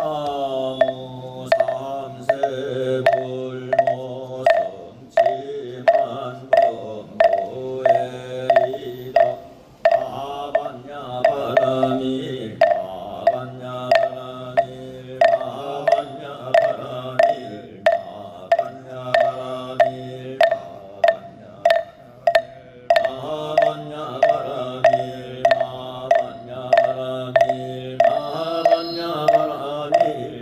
나무 삼세 불모 성치만 범무에리다 마반야 바라밀 마반야 바라밀 마반야 바라밀 마반야 바라밀 마반야 바라밀 마반야 바라밀 마반야 바라밀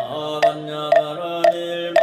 마하반야바라밀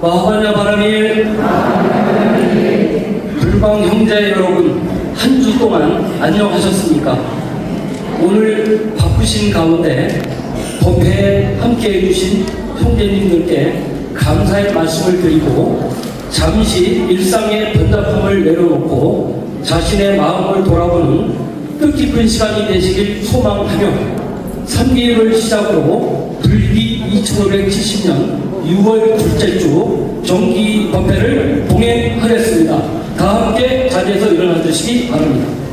마하냐 바라밀 불마 동방 형제 여러분, 한 주 동안 안녕하셨습니까? 오늘 바쁘신 가운데 법회에 함께해 주신 형제님들께 감사의 말씀을 드리고 잠시 일상의 번잡함을 내려놓고 자신의 마음을 돌아보는 뜻깊은 시간이 되시길 소망하며 3개월을 시작으로 불기 2570년 6월 둘째 주 정기 법회를 봉행하겠습니다. 다 함께 자리에서 일어나 주시기 바랍니다.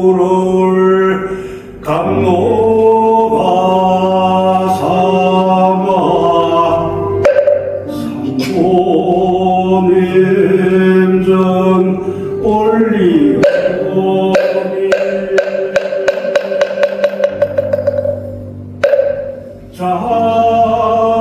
청정수를 감로가 삼아 삼고냄전 올리오니 자비로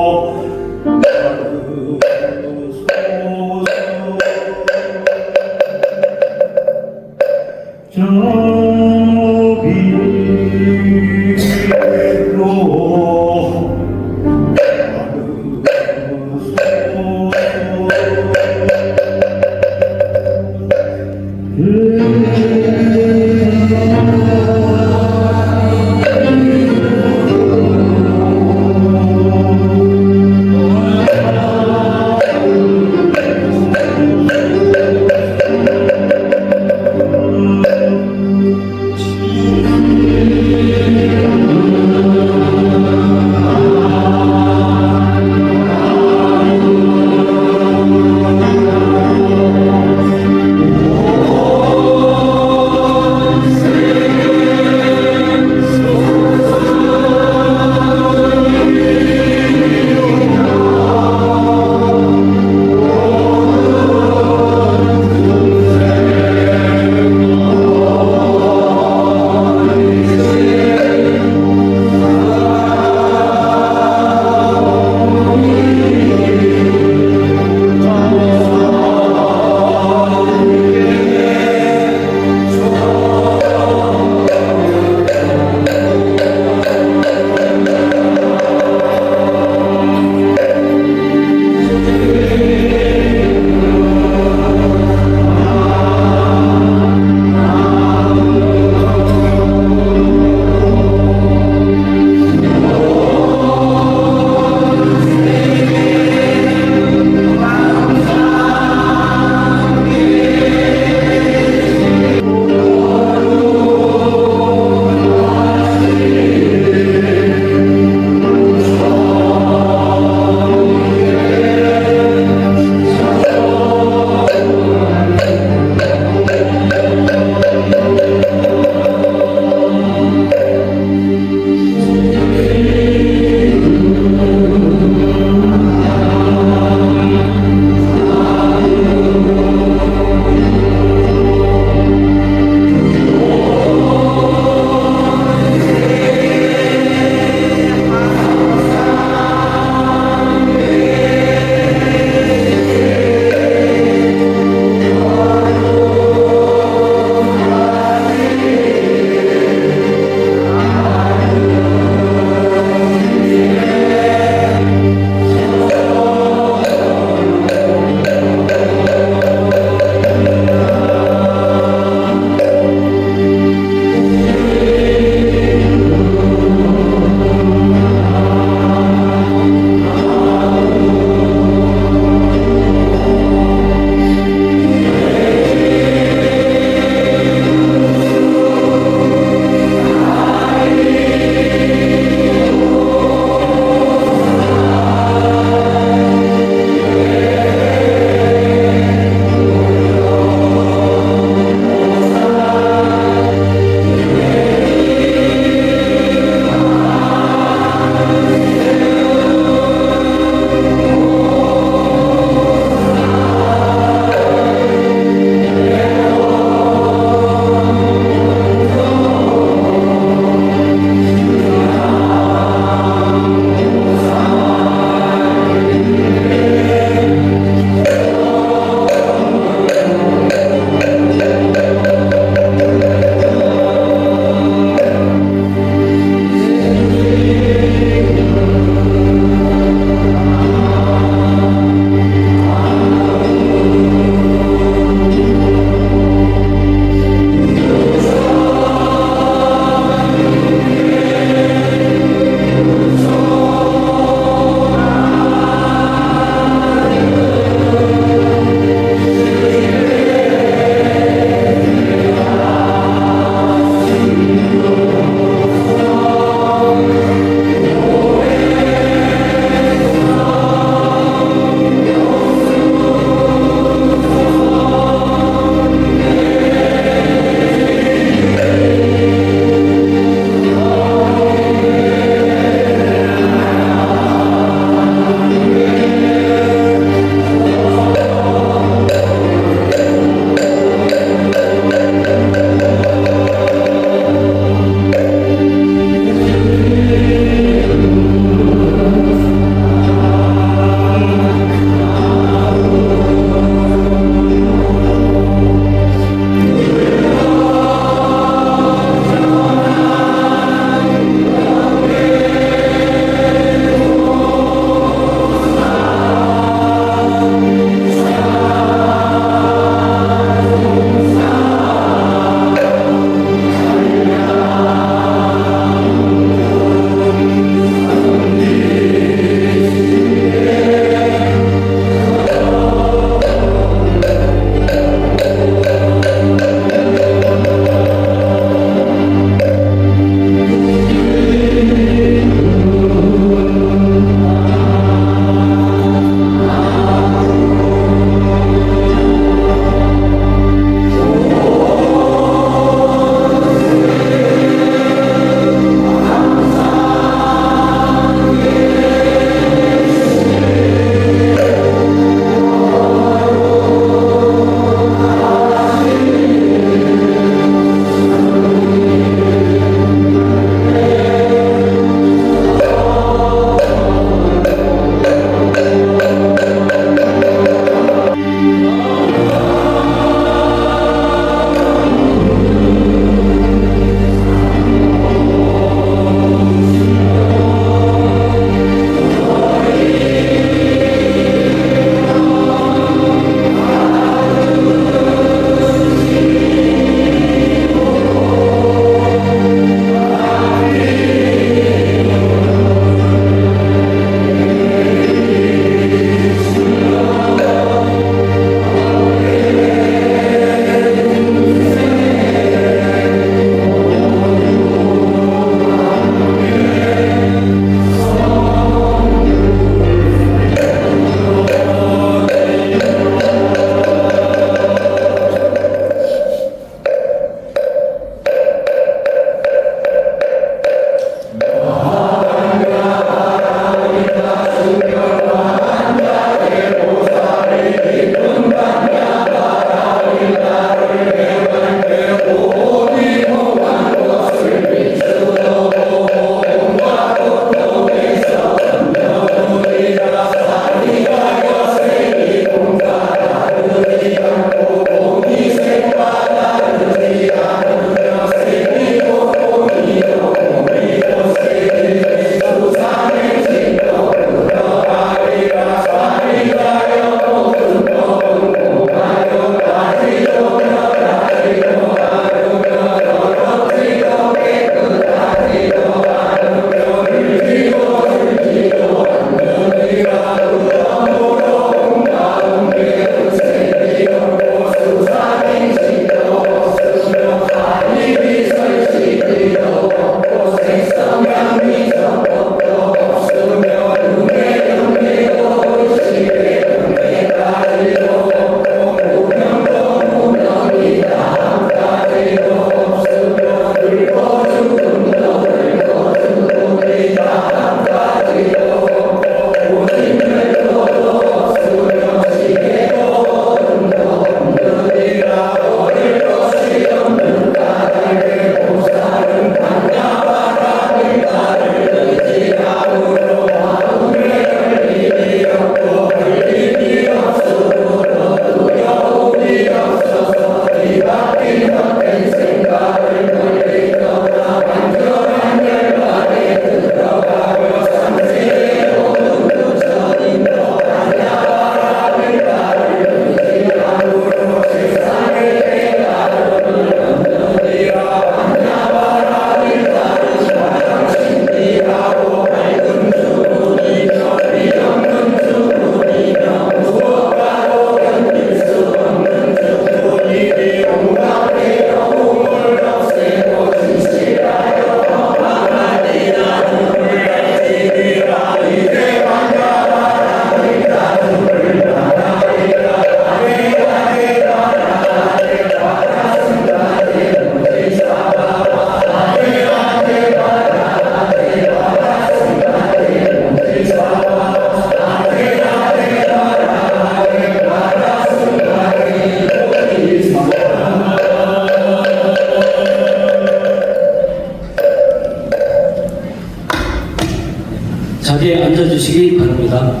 자리에 앉아주시기 바랍니다.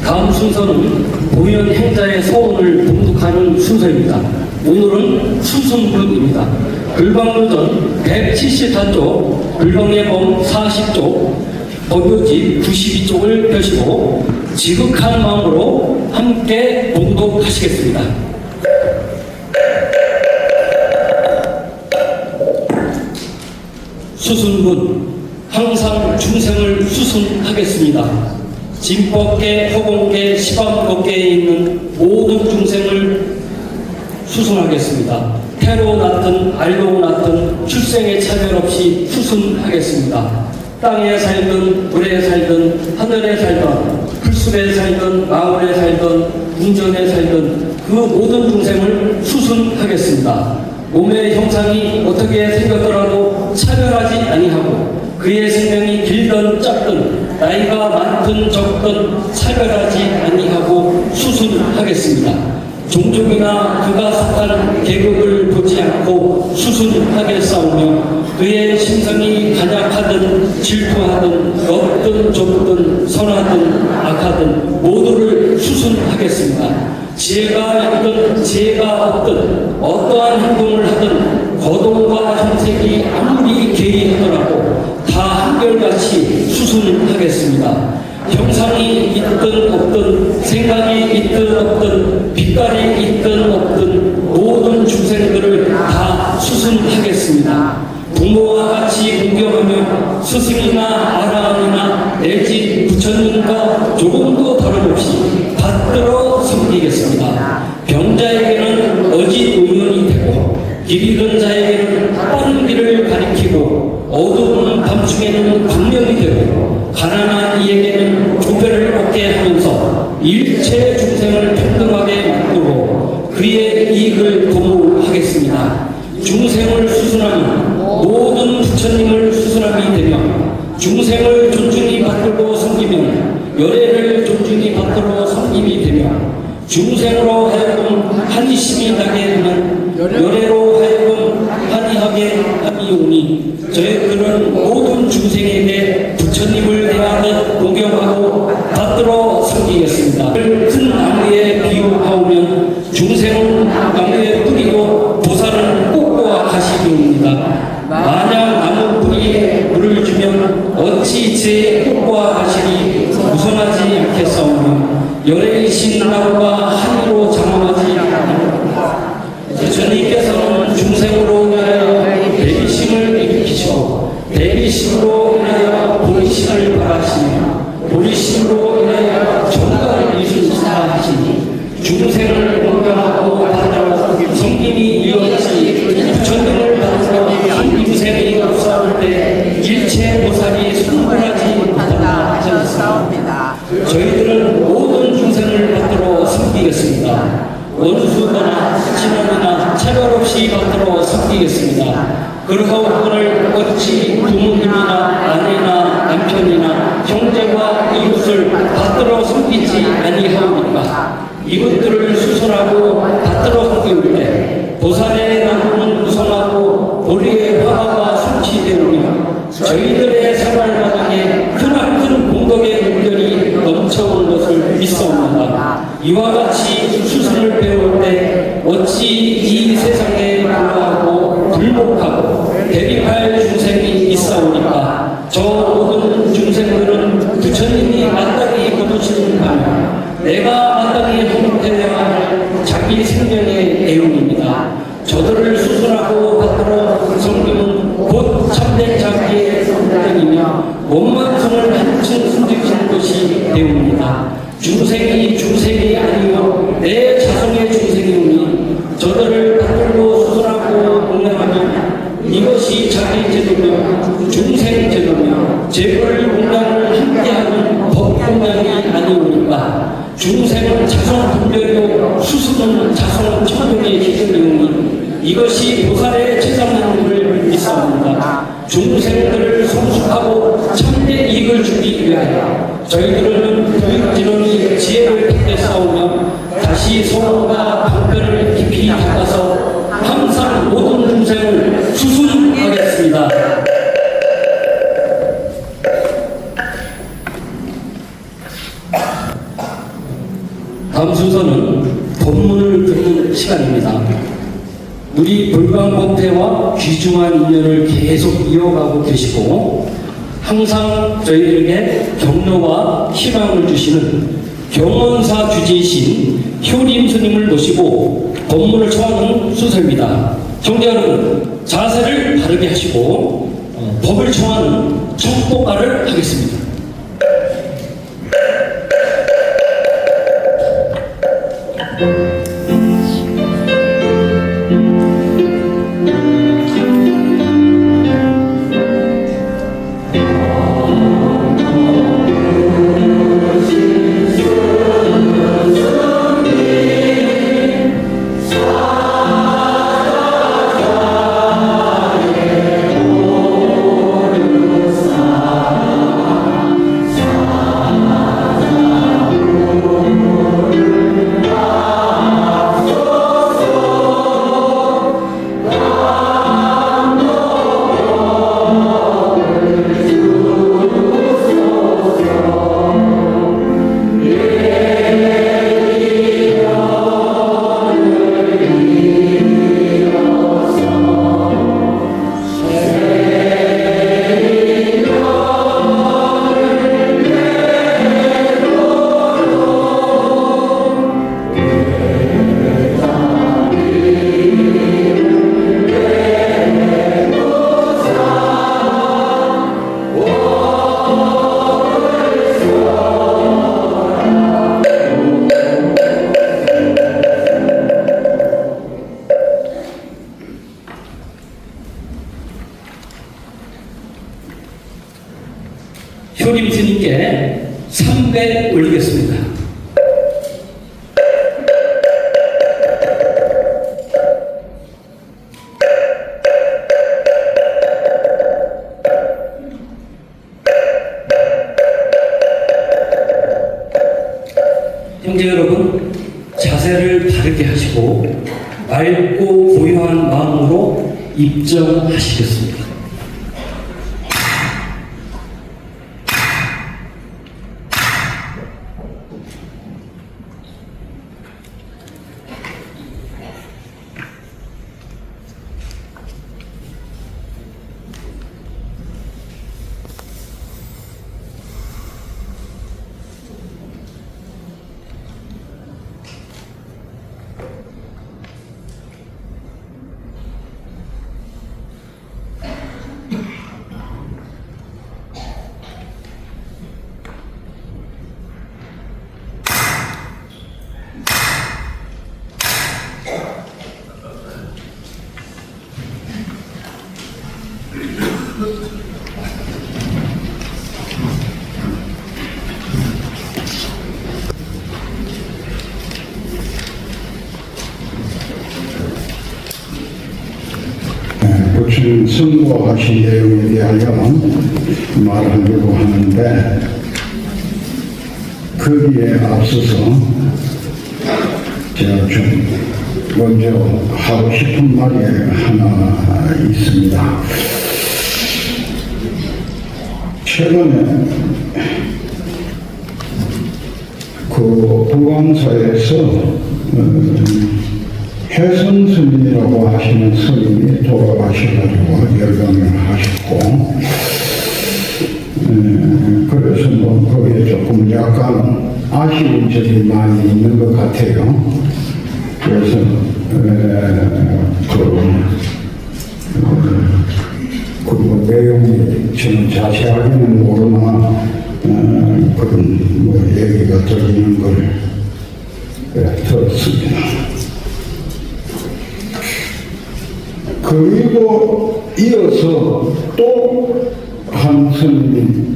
다음 순서는 보현 행자의 소원을 봉독하는 순서입니다. 오늘은 수순문입니다. 글방로전 174쪽, 글방예범 40쪽, 법요지 92쪽을 펴시고 지극한 마음으로 함께 봉독하시겠습니다. 수순문, 항상 중생을 수순하겠습니다. 진법계, 허공계, 시방법계에 있는 모든 중생을 수순하겠습니다. 태로 낳든 알로 낳든 출생의 차별 없이 수순하겠습니다. 땅에 살든 물에 살든 하늘에 살든 풀숲에 살든 마을에 살든 궁전에 살든 그 모든 중생을 수순하겠습니다. 몸의 형상이 어떻게 생겼더라도 차별하지 아니하고 그의 생명이 길든 짧든 나이가 많든 적든 차별하지 아니하고 수순하겠습니다. 종족이나 그가 속한 계급을 보지 않고 수순하게 싸우며 그의 심성이 간약하든 질투하든 높든 좁든 선하든 악하든 모두를 수순하겠습니다. 지혜가 있든 지혜가 없든 어떠한 행동을 하든 거동과 형색이 아무리 개의하더라도 다 한결같이 수순하겠습니다. 형상이 있든 없든 생각이 있든 없든 빛깔이 있든 없든 모든 중생들을 다 수순하겠습니다. 부모와 같이 공경하며 스승이나 아라한이나 내지 부처님과 조금도 다름없이 받들어 섬기겠습니다. 병자에게는 어지 노면이 되고 길 잃은 자에게는 빠른 길을 가리키고 어두운 밤중에는 광명이 되고 가난한 이에게는 조배를 얻게 하면서 일체 중생을 평등하게 만들고 그의 이익을 도모하겠습니다. 중생을 수순하면 모든 부처님을 수순함이 되며 중생을 존중히 받들고 섬기면 열애를 존중히 받들어 섬김이 되며 중생으로 하여금 한이심이 나게 되면 열애로 하여금 한이하게 함이오니 저희들은 모든 중생에게 부처님을 대하듯 공경하고 받들어 섬기겠습니다. 큰 나무에 비유하오면 중생은 나무에 뿌리고 보살은 꽃과 가시리옵니다. 만약 나무 뿌리에 물을 주면 어찌 제 꽃과 가시리 무성하지 않겠사오며 열애이신 나무가 하늘로 장엄하지 않습니다. 부처님께서는 중생으로 인하여 대비심을 일으키시고 대비심으로 인하여 보리심을 바라시며 보리심으로 인하여 정가를 이루시다 하시니 중생을 공경하고 받들어 성김이 이어지 부처님을 받들어 인생이 없사올 때 일체 보살이 성불하지 못한다 하셨습니다. 저희들은 모든 중생을 받들어 섬기겠습니다. 원수거나 친원이나 차별 없이 받들어 섬기겠습니다. 그러하오거늘 어찌 부모님이나 아내나 남편이나 형제와 이웃을 받들어 섬기지 아니하옵니까? 이것들을 수선하고 받들어 섬기올 때 보살의 나무는 무성하고 보리의 화가 성취되오며 저희들의 생활마당에 크나큰 공덕의 물결이 넘쳐온 것을 믿사옵니다. 이와 같이 수순을 배울 때 어찌 이 세상에 불화하고 불목하고 대립할 중생이 있사오니까 저 모든 중생들은 부처님이 마땅히 거두시는 바며 내가 마땅히 형태해야 할 자기 생명의 애용입니다. 저들을 수순하고 받들어 섬기는 곧 참된 자기의 성장이며 원만성을 한층 숨기시는 것이 되옵니다. 중생이 아니요 내 자성의 중생이오니 저들을 받들고 수순하고 공양하며 이것이 자기 제도며 중생 제도며 제불 공양을 함께하는 법 공양이 아니오니까 중생은 자성 분별이요 수순은 자성 천명의 기준이오니 이것이 보살의 제사하는 믿사옵니다. 중생들을 성숙하고 참된 이익을 주기 위하여 저희들은 교육진원이 지혜를 닦게 싸우며 다시 소원과 방편을 깊이 닦아서 항상 모든 중생을 수순하겠습니다. 선배와 귀중한 인연을 계속 이어가고 계시고 항상 저희들에게 격려와 희망을 주시는 경원사 주지이신 효림 스님을 모시고 법문을 청하는 순서입니다. 경자 여러분, 자세를 바르게 하시고 법을 청하는 청법가를 하겠습니다. 효림 스님께 3배 올리겠습니다. 형제 여러분, 자세를 바르게 하시고 맑고 고요한 마음으로 입정하시겠습니다. 부처님 선고하신 내용에 대하여 말하려고 하는데, 거기에 앞서서 제가 좀 먼저 하고 싶은 말이 하나 있습니다. 최근에 그 부광사에서 해선 스님이라고 하시는 스님이 돌아가셔가지고 열강을 하셨고, 그래서 뭐 거기에 조금 약간 아쉬운 점이 많이 있는 것 같아요. 그래서 그 내용이 저는 자세하게는 모르나 그런 뭐 얘기가 들리는 걸 들었습니다. 그리고 이어서 또 한 스님이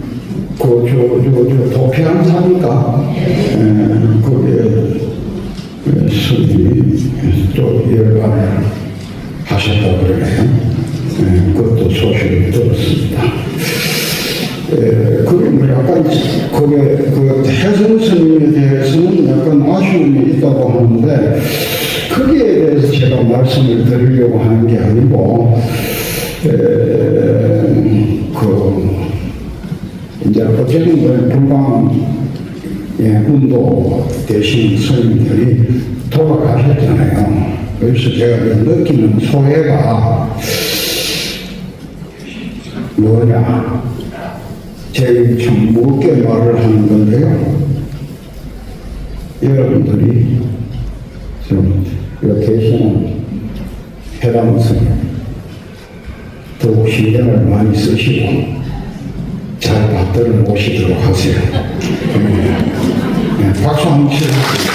도피한 사니까 거기에 스님이 또 열반을 하셨다고 그러네요. 그것도 소식을 들었습니다. 그리고 약간 거기에 그 해선 스님에 대해서는 약간 아쉬움이 있다고 하는데, 거기에 대해서 제가 말씀을 드리려고 하는 게 아니고, 이제 어쨌든 불광 운동 되신 스님들이 돌아가셨잖아요. 그래서 제가 느끼는 소외가 뭐냐, 제가 참 무겁게 말을 하는 건데요. 여러분들이 좀 여기 계시는 해당선 더욱 신경을 많이 쓰시고 잘 받들어 모시도록 하세요. 네, 박수 한번 치겠습니다.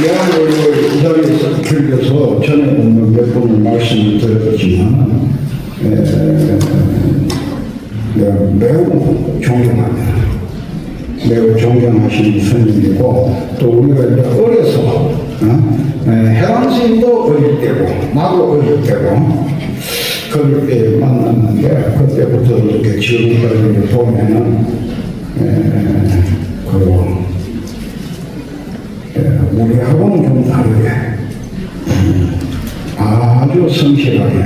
내가 이 자리에서 들려서 전에 보면 몇 번을 말씀을 드렸지만 내가 매우 존경합니다. 매우 존경하시는 스님이고, 또 우리가 이제 어려서 해랑 스님도 어릴 때고 나도 어릴 때고 그럴 때 만났는데, 그때부터 이렇게 지금까지 보면은 우리하고는 좀 다르게 아주 성실하게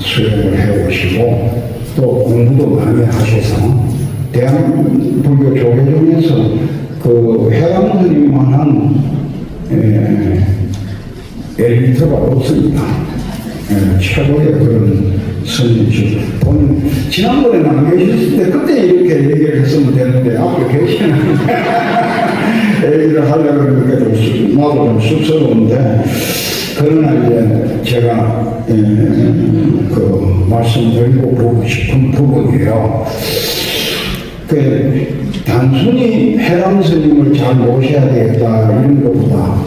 수행을 해오시고 또 공부도 많이 하셔서 대한불교 조계 중에서 그 해당 스님만한 엘리트가 없습니다. 최고의 그런 스님이시고, 지난번에 안 계셨을 때 그때 이렇게 얘기를 했으면 되는데 앞에 계시는 얘기를 하려고 그러니까 나도 좀 쑥스러운데, 그러나 이제 제가 그 말씀드리고 보고 싶은 부분이에요. 단순히 해람 스님을 잘 모셔야 되겠다 이런 것보다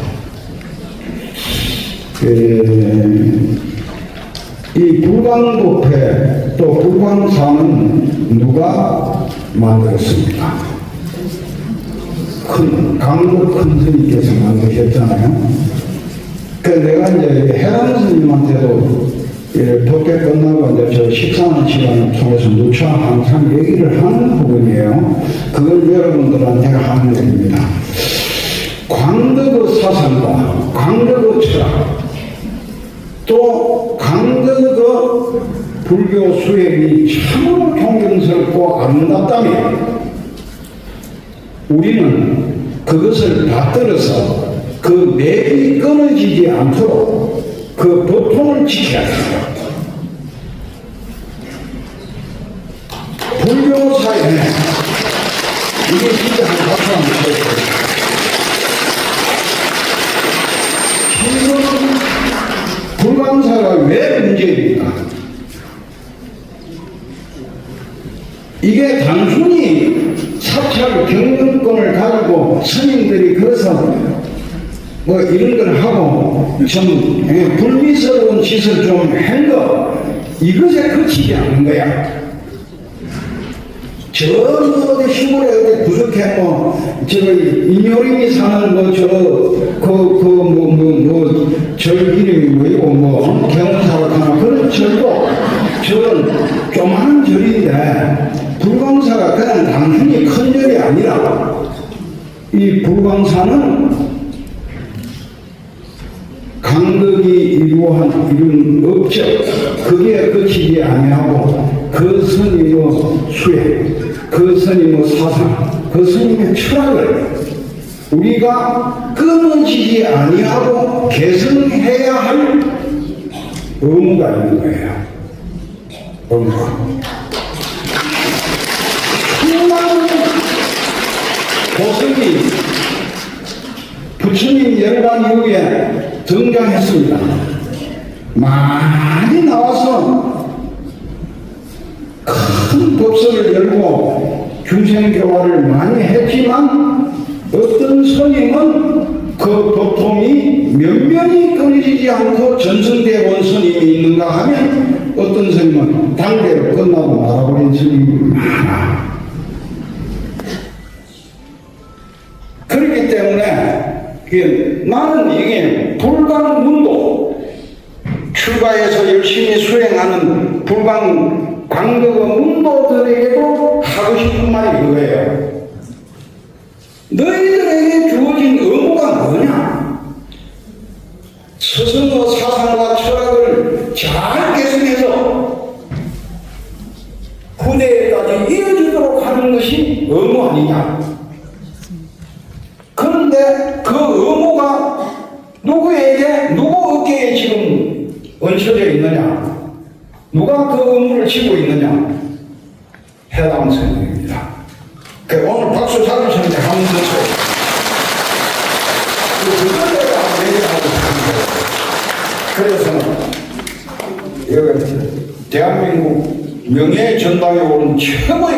이 불광법회 또 불광사는 누가 만들었습니까? 강도 큰 스님께서 만드셨잖아요. 내가 이제 해람 스님한테도 법회 끝나고 이제 저 식사하는 시간을 통해서 누차 항상 얘기를 하는 부분이에요. 그걸 여러분들한테 하는 얘기입니다. 광덕의 사상과 광덕의 철학, 또 광덕의 불교 수행이 참으로 존경스럽고 아름답다면 우리는 그것을 받들어서 그 맥이 끊어지지 않도록 그 보통을 지켜야 합니다. 불교사에 이게 진짜 한 박수 한번 쳐주세요. 지금 불광사가 왜 문제입니까? 이게 단순히 사찰 경영권을 가지고 스님들이 그래서 뭐 이런 걸 하고 좀 불미스러운 짓을 좀 한 거, 이것에 그치지 않는 거야. 저 어디 시골에 어디 구석에 인효림이 사는 절 이름이 뭐이고 경사라거나 그런 절도 저건 조그마한 절인데, 불광사가 그냥 단순히 큰 절이 아니라 이 불광사는 강덕이 이룬 업적, 그게 그치지 아니하고 그 스님의 수행, 그 스님의 사상, 그 스님의 철학을 우리가 끊어지지 아니하고 개선해야 할 의무가 있는 거예요. 의무가. 수많은 고승이 부처님 열반 이후에 등장했습니다. 많이 나와서 큰 법석을 열고 중생교화를 많이 했지만 어떤 스님은 그 법통이 면면이 끊어지지 않고 전승되어 온 스님이 있는가 하면 어떤 스님은 당대로 끝나고 말아버린 스님이 많아. 그렇기 때문에 나는 이게 불광문도 출가해서 열심히 수행하는 광덕의 문도들에게도 하고 싶은 말이 그거예요. 너희들에게 주어진 의무가 뭐냐? 스승의 사상과 철학을 잘 개선해서 후대에까지 이어지도록 하는 것이 의무 아니냐? 얹혀져 있느냐? 누가 그 의무를 지고 있느냐? 해당 선생입니다. 오늘 박수 잘 주셨는데 한번 더 쳐요. 그걸 내가 얘기하고 싶은 거예요. 그래서 여기 대한민국 명예 전당에 오른 최고의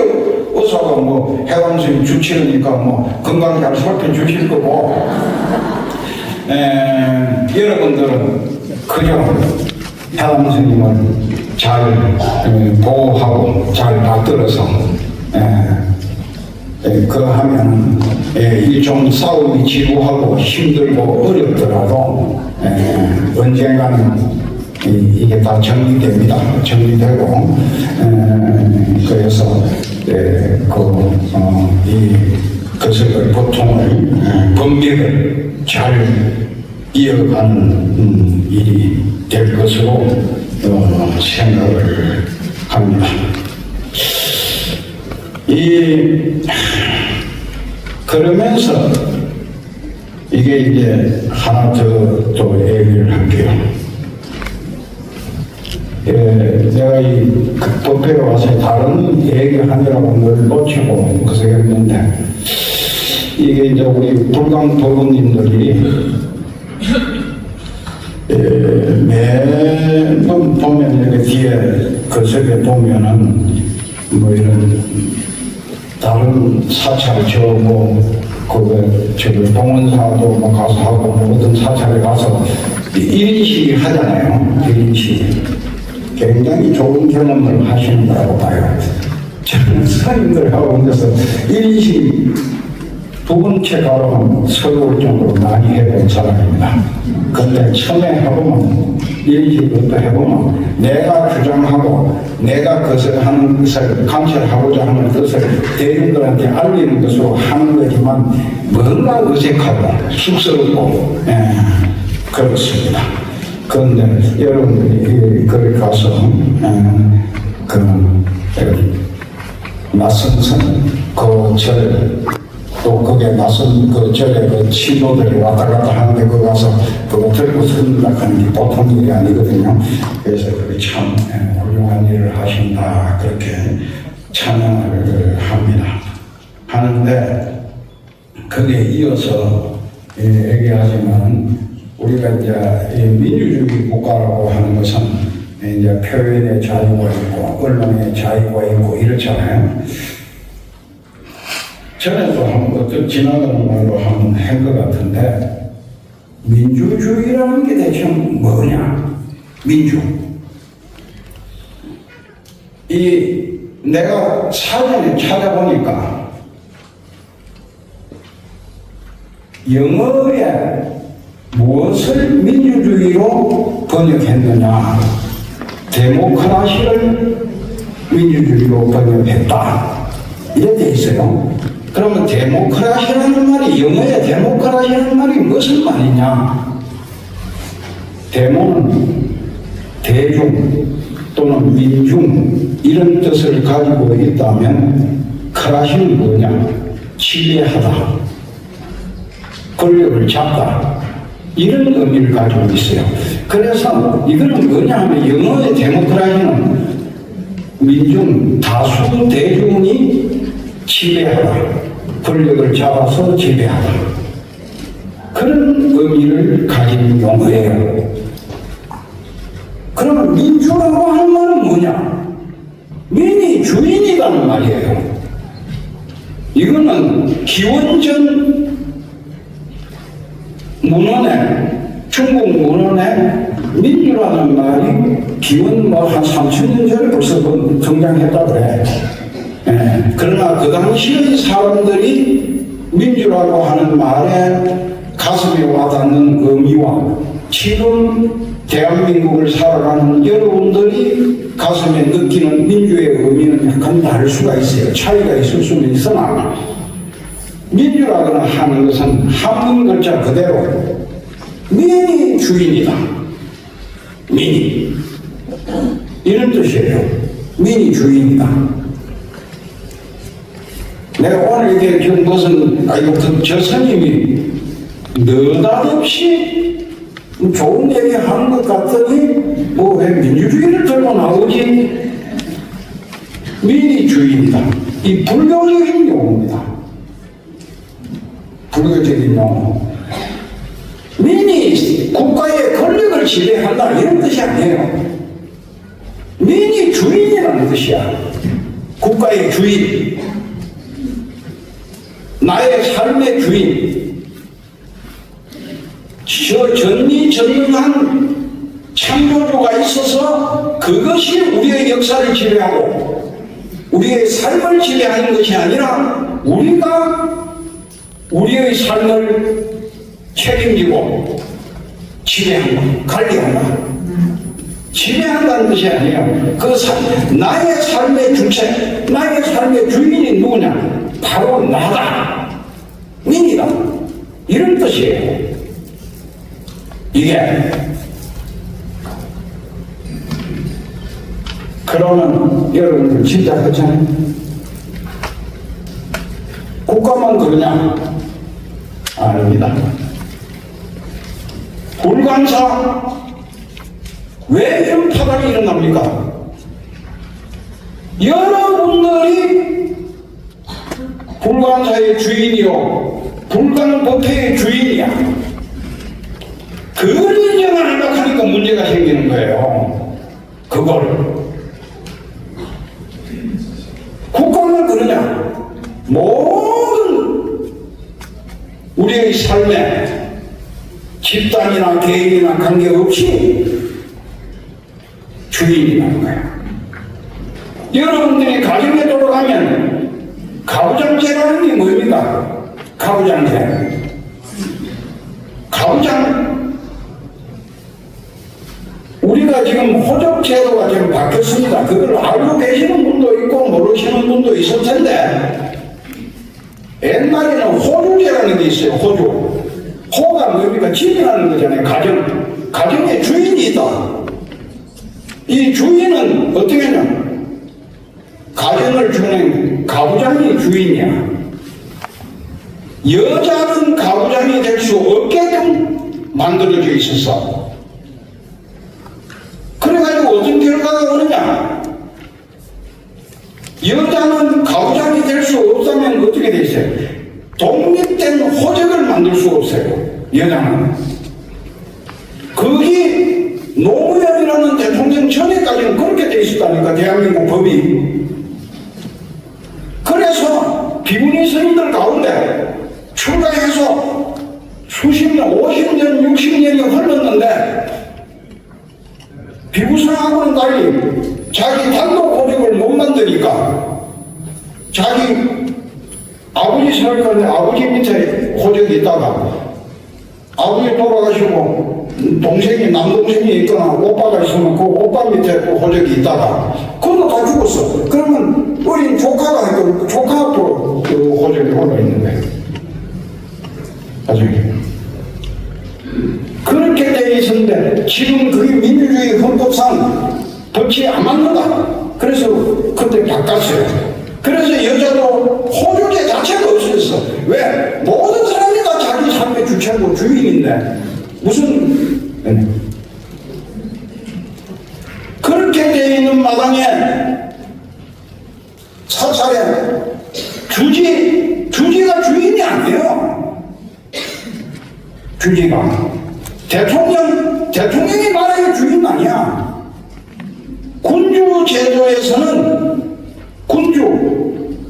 의사가 뭐 해당 선생님 주치르니까 뭐 건강 잘 살펴주실 거고, 여러분들은 그저 해당 선생님을 잘 보호하고 잘 받들어서 그 하면 좀 싸움이 지루하고 힘들고 어렵더라도 언젠가는 이게 다 정리됩니다. 정리되고 그래서 이 거슬 보통을 법맥을 잘 이어가는 일이 될 것으로 생각을 합니다. 그러면서 이게 이제 하나 더 또 얘기를 할게요. 내가 이 법회에 와서 다른 얘기하느라고 늘 놓치고 그랬는데, 이게 이제 우리 불강 도련님들이 매번 보면 이렇게 뒤에 그 속에 보면은 뭐 이런 다른 사찰 저기 동원사도 뭐 가서 하고 모든 사찰에 가서 1인식 하잖아요. 1인식. 굉장히 좋은 경험을 하시는 거라고 봐요. 저는 스님들하고 앉아서 1인식 두 번째 가로는 서러울 정도로 많이 해본 사람입니다. 근데 처음에 해보면 1인식부터 해보면 내가 주장하고 내가 그것을 하는 것을 감찰하고자 하는 것을 대중들한테 알리는 것으로 하는 거지만 뭔가 어색하고 쑥스럽고 그렇습니다. 그런데 여러분들이 거기 가서 낯선 선, 또 그게 낯선 절에 신도들이 왔다 갔다 하는데 거기 가서 그거 들고 선다 하는 게 보통 일이 아니거든요. 그래서 참 훌륭한 일을 하신다 그렇게 찬양을 합니다. 하는데 거기에 이어서 얘기하지만 우리가 이제 민주주의 국가라고 하는 것은 이제 표현의 자유가 있고 언론의 자유가 있고 이렇잖아요. 전에도 한번 지나가는 말로 한번 한 것 같은데, 민주주의라는 게 대체 뭐냐? 민주. 내가 사전에 찾아보니까 영어에 무엇을 민주주의로 번역했느냐? 데모크라시를 민주주의로 번역했다. 이렇게 돼 있어요. 그러면 데모크라시라는 말이, 영어의 데모크라시라는 말이 무슨 말이냐? 데모는 대중 또는 민중 이런 뜻을 가지고 있다면 크라시는 뭐냐? 지배하다, 권력을 잡다, 이런 의미를 가지고 있어요. 그래서 이거는 뭐냐 하면 영어의 데모크라시는 민중, 다수 대중이 지배하다, 권력을 잡아서 지배하다, 그런 의미를 가진 용어예요. 그러면 민주라고 하는 말은 뭐냐? 민이 주인이라는 말이에요. 이거는 기원전 문헌에, 중국 문헌에 민주라는 말이 기원 한 3000년 전에 벌써 등장했다 그래. 그러나 그 당시의 사람들이 민주라고 하는 말에 가슴에 와닿는 의미와 지금 대한민국을 살아가는 여러분들이 가슴에 느끼는 민주의 의미는 약간 다를 수가 있어요. 차이가 있을 수는 있으나 민주라고 하는 것은 한문 글자 그대로 민이 주인이다. 민이. 이런 뜻이에요. 민이 주인이다. 내가 오늘 이게 지금 무슨, 저 스님이 느닷없이 좋은 얘기 하는 것 같더니 뭐 왜 민주주의를 들고 나오지? 민의주의입니다. 이 불교적인 용어입니다. 불교적인 용어. 민이 국가의 권력을 지배한다 이런 뜻이 아니에요. 민이 주인이라는 뜻이야. 국가의 주인, 나의 삶의 주인, 저 전지전능한 창조주가 있어서 그것이 우리의 역사를 지배하고 우리의 삶을 지배하는 것이 아니라 우리가 우리의 삶을 책임지고 지배한다, 관리한다. 지배한다는 뜻이 아니에요. 나의 삶의 주체, 나의 삶의 주인이 누구냐? 바로 나다. 민이다. 이런 뜻이에요. 이게. 그러면 여러분들 진짜 그렇잖아요. 국가만 그러냐? 아닙니다. 불관사 왜 이런 파단이 일어납니까? 여러분들이 불관사의 주인이요 불관법회의 주인이야. 그걸 인정을 하려고 문제가 생기는 거예요. 그걸 국가는 그러냐? 모든 우리의 삶에 집단이나 개인이나 관계없이 주인이라는 거야. 여러분들이 가정에 돌아가면 가부장제라는 게 뭡니까? 가부장제. 가부장. 우리가 지금 호적제도가 지금 바뀌었습니다. 그걸 알고 계시는 분도 있고 모르시는 분도 있을 텐데 옛날에는 호주제라는 게 있어요. 호주. 호가 뭡니까? 집이라는 거잖아요. 가정. 가정에 주인이 있다. 이 주인은 어떻게 하냐? 가정을 주는 가부장이 주인이야. 여자는 가부장이 될 수 없게끔 만들어져 있었어. 그래가지고 어떤 결과가 오느냐? 여자는 가부장이 될 수 없다면 어떻게 돼 있어요? 독립된 호적을 만들 수 없어요. 여자는. 거기 노무현이라는 대통령 전에까지는 그렇게 돼 있었다니까, 대한민국 법이. 그래서 비문의 스님들 가운데 출가해서 수십 년, 50년, 60년이 흘렀는데 비구성하고는 달리 자기 단독 호적을 못 만드니까 자기 아버지 생각하는데 아버지 밑에 호적이 있다가 아버지 돌아가시고 동생이 남동생이 있거나 오빠가 있으면 그 오빠 밑에 또 호적이 있다가 그것도 다 죽었어. 그러면 어린 조카가 있고 조카 앞으로 그 호적이 올라있는 거예요. 나중에 그렇게 돼 있었는데 지금 그게 민주주의 헌법상 법치에 안 맞는다. 그래서 그때 바꿨어요. 그래서 여자도 호주제 자체가 없어졌어. 왜? 모든 사람이 다 자기 삶의 주체고 주인인데 무슨 그렇게 돼 있는 마당에 사찰에 주지가 주인이 아니에요. 주지가 대통령이 나라의 주인 아니야. 군주 제도에서는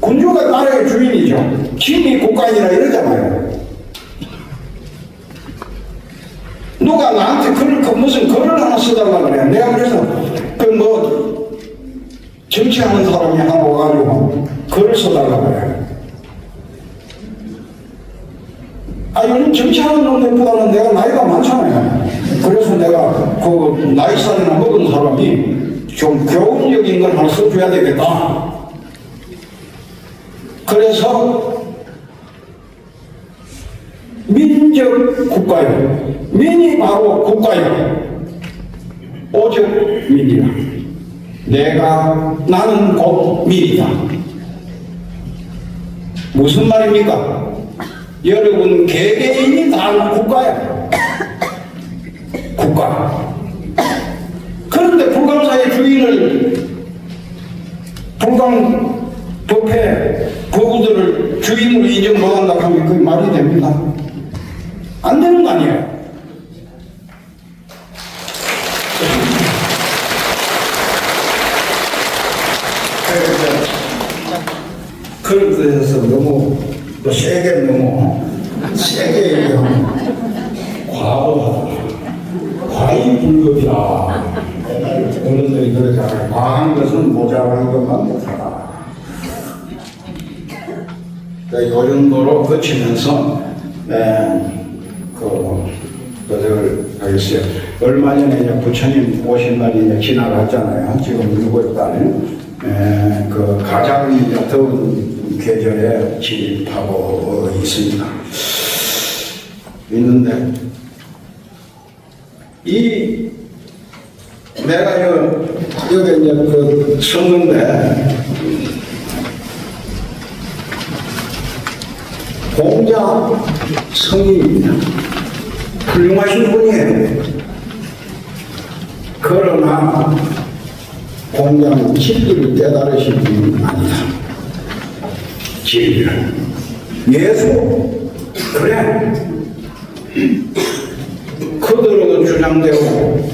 군주가 나라의 주인이죠. 김이 국가인이라 이러잖아요. 누가 나한테 무슨 글을 하나 써달라 그래. 내가 그래서 정치하는 사람이 하나 와가지고 글을 써달라 그래. 요즘 정치하는 놈들보다는 내가 나이가 많잖아요. 그래서 내가 그 나이살이나 먹은 사람이 좀 교훈적인 걸 하나 써줘야 되겠다. 그래서 민적 국가요. 민이 바로 국가요. 오직 민이다. 나는 곧 민이다. 무슨 말입니까? 여러분 개개인이 다 국가야. 것과 그런데 불광사의 주인을 불광 법회 거구들을 주인으로 인정 못한다고 하면 그게 말이 됩니까? 안 되는 거 아니에요? 그런 데서 너무 또 세게 너무 세게 얘기하면 과거하다. 과잉불급이다. 어른들이 그러잖아요. 과한 것은 모자란 것만 못하다. 이 정도로 거치면서 그것을 하겠어요. 얼마 전에 이제 부처님 오신 날이 이제 지나갔잖아요. 지금 6월달 그 가장 이제 더운 계절에 진입하고 있습니다. 있는데 내가 여기 이제 그 섰는데 공자 성인입니다. 훌륭하신 분이에요. 그러나 공자는 진리를 깨달으신 분이 아니다. 진리를. 예수 그래. 그들은 주장되고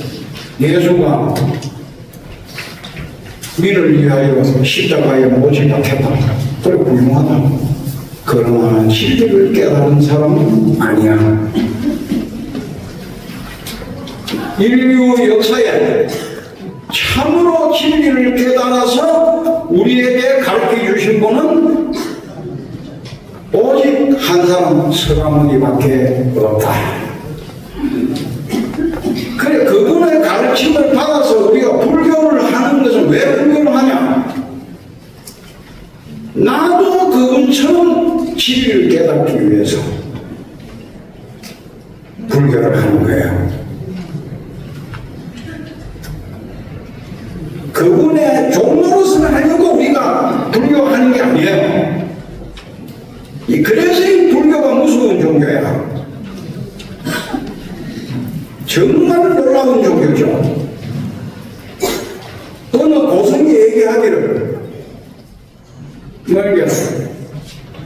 예수가 민을 위하여 십자가에 못이 박혔다. 그래 훌륭하다. 그러나 진리를 깨달은 사람은 아니야. 인류 역사에 참으로 진리를 깨달아서 우리에게 가르쳐 주신 분은 오직 한 사람 서가모니밖에 없다. 그래 그분의 가르침을 받아서 우리가 불교를 하는 것은 왜 불교를 하냐? 나도 그분처럼 진리를 깨닫기 위해서 불교를 하는 거예요. 그분의 종로로서는 하려고 우리가 불교하는 게 아니에요. 그래서 이 불교가 무서운 종교야. 정말 놀라운 종교죠. 어느 고승이 얘기하기를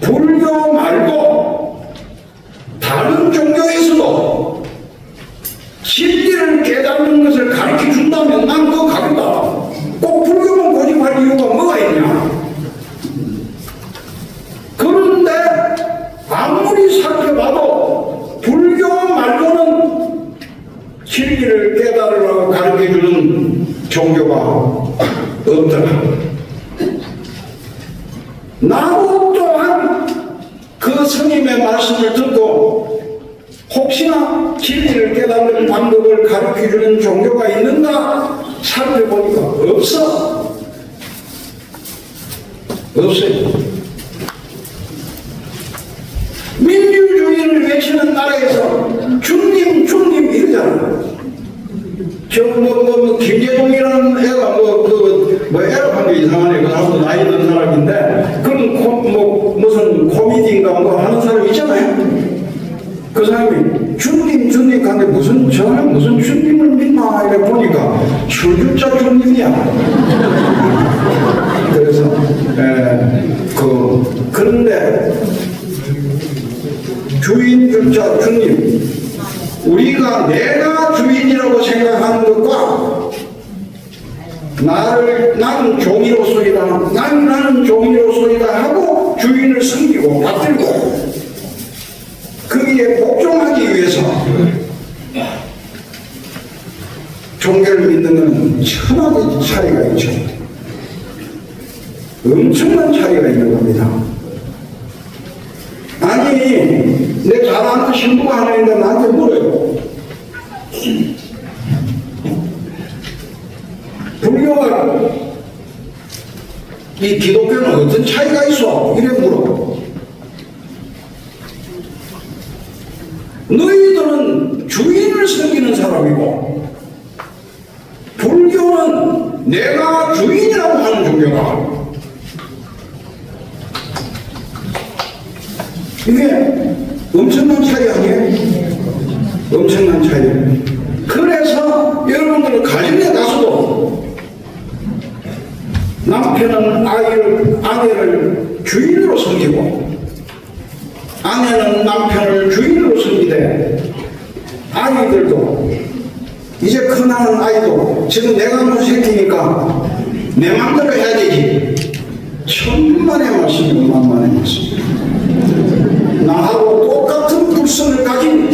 불교 말고 다른 종교에서도 진리를 깨닫는 것을 가르쳐 준다면 난 그거 가겠다. 꼭 불교만 고집할 이유가 뭐가 있냐? 그런데 아무리 살펴봐도 불교 말고는 진리를 깨달으라고 가르쳐주는 종교가 없더라. 나도 또한 그 스님의 말씀을 듣고 혹시나 진리를 깨닫는 방법을 가르쳐주는 종교가 있는가 살펴보니까 없어. 없어요. 민주주의를 외치는 나라에서 중님 이러잖아. 김재동이라는 애가 애라고 한 게 이상하네. 그 사람도 나이 든 사람인데, 그런 무슨 코미디인가 하는 사람 있잖아요. 그 사람이 주님 간데 무슨 주님을 믿나 이래 보니까 출주자 주님이야. 그래서 그런데 주인 주자 주님, 우리가 내가 주인이라고 생각하는 것과 나는 종이로소이다, 나는 종이로소이다 하고 주인을 섬기고 받들고 거기에 복종하기 위해서 종교를 믿는 것은 천하의 차이가 있죠. 엄청난 차이가 있는 겁니다. 아니, 내 잘 아는 신부가 하나 있는데 나한테 물어요. 불교와 이 기독교는 어떤 차이가 있어? 이래 물어. 너희들은 주인을 섬기는 사람이고 불교는 내가 주인이라고 하는 종교다. 이게 엄청난 차이 아니에요? 엄청난 차이. 그래서 남편은 아내를 주인으로 섬기고 아내는 남편을 주인으로 섬기되 아이들도 이제 큰아는 아이도 지금 내가 무색이니까 내 맘대로 해야 되지. 천만의 말씀이고 만만의 말씀. 나하고 똑같은 불성을 가진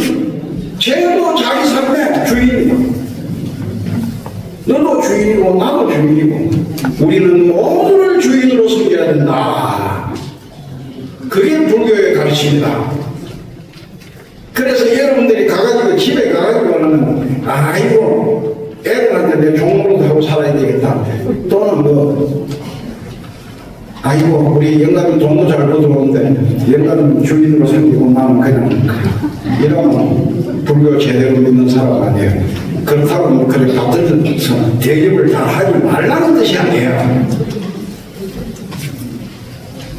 쟤도 자기 삶의 주인이고 너도 주인이고 나도 주인이고 우리는 모두를 주인으로 섬겨야 된다. 그게 불교의 가르침이다. 그래서 여러분들이 가가지고 집에 가가지고는 아이고 애들한테 내 종로도 하고 살아야 되겠다. 또는 뭐 아이고 우리 영감이 돈도 잘 벌어오는데 영감은 주인으로 섬기고 나는 그냥 이러면 불교 제대로 믿는 사람 아니에요. 그렇다고 뭐 그래 같은 대접을 다 하지 말라는 뜻이 아니에요.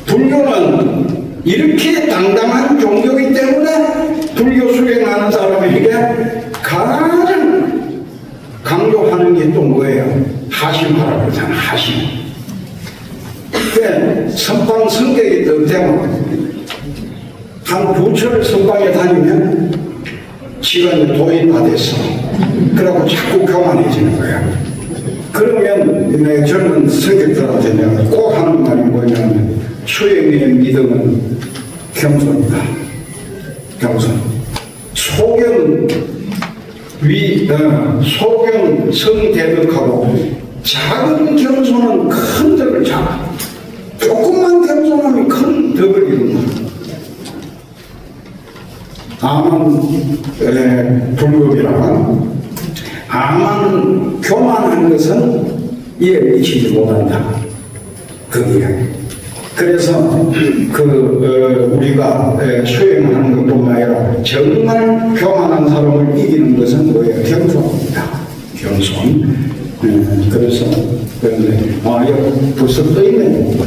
불교는 이렇게 당당한 종교이기 때문에 불교 수행하는 사람에게 가장 강조하는 게 또 뭐예요? 하심하라고 그러잖아. 하심. 그 선방 성격이 되면 한 부처를 선방에 다니면 시간이 도인화 돼서 그러고 자꾸 교만해지는 거야. 그러면 내 젊은 성격들한테 내가 꼭 하는 말이 뭐냐면 수행의 믿음은 겸손이다. 겸손. 소경 성대덕하고 작은 겸손은 큰 덕을 잡아. 조금만 겸손하면 큰 덕을 이룬다. 아만 불급이라 아만 교만한 것은 이해 미치지 못한다. 그 이야기. 그래서 우리가 수행하는 것뿐만 아니라 정말 교만한 사람을 이기는 것은 뭐예요? 겸손입니다. 겸손. 그래서 여기 벌써 떠있네.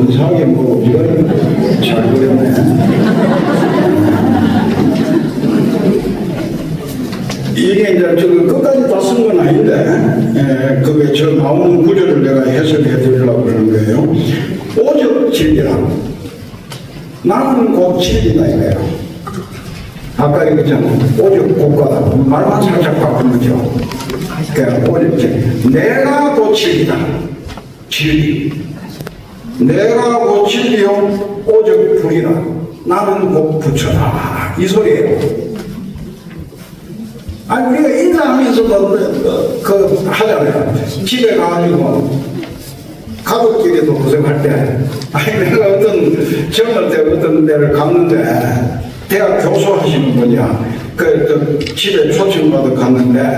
이상하게 뭐 이걸 잘 그렸네. 이게 이제 끝까지 다 쓴 건 아닌데, 그게 저 나오는 구절을 내가 해석해 드리려고 그러는 거예요. 오직 진리라. 나는 곧 진리다 이거예요. 아까 얘기했잖아. 오직 곧가다. 말만 살짝 바꾸는 거죠. 그러니까 오직 진리. 내가 곧 진리다. 진리. 내가 곧 진리요. 오직 불이라. 나는 곧 부처다. 이 소리예요. 아니 우리가 인사하면서도 하잖아요. 집에 가가지고 가족끼리도 고생할 때 아니 내가 어떤 젊을 때 어떤 데를 갔는데 대학 교수 하시는 분이야. 집에 초청받아 갔는데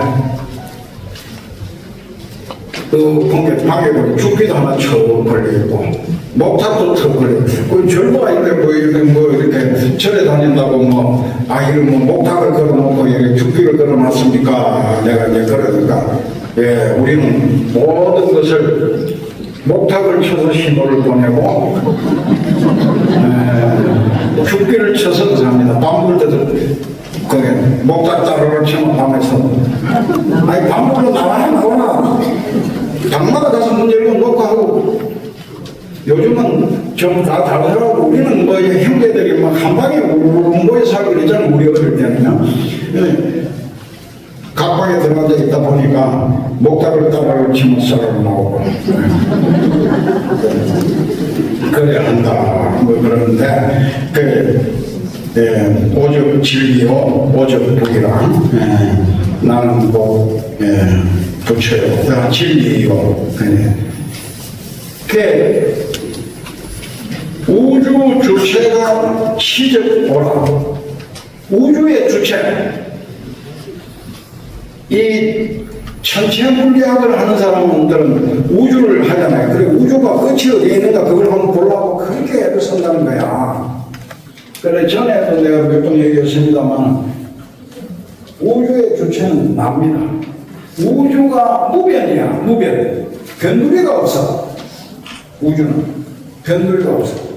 공개 방에 보니 죽비도 하나 쳐 걸려있고 목탁도 쳐 걸려있고 젊어 아닌데 뭐 이렇게 절에 다닌다고 이런 목탁을 걸어놓고 이렇게 죽비를 걸어놨습니까? 내가 이제 그러니까 우리는 모든 것을 목탁을 쳐서 신호를 보내고 죽비를 쳐서 합니다. 밥 먹을 때도 그게 목탁 자루를 치면 밤에서 밥 먹으러 나와라 방마다 가서 문 열고 놓고 하고 요즘은 좀 다 다르더라고. 우리는 뭐 형제들이 막 한 방에 모여 살고 그랬잖아. 우리 어릴 때는 각 방에 들어가서 있다 보니까 목탁을 따라를 치면 썰어 나오고 그래야 한다 뭐 그러는데 오직 진리요 오직 불이라 나는 뭐 부처요 진리요 우주 주체가 시적오라. 우주의 주체. 이 천체 물리학을 하는 사람들은 우주를 하잖아요. 그리고 우주가 끝이 어디에 있는가 그걸 한번 보려고 그렇게 애를 쓴다는 거야. 그래 전에도 내가 몇 번 얘기했습니다만 우주의 주체는 납니다. 우주가 무변이야. 무변. 변두리가 없어. 우주는 변두리가 없어.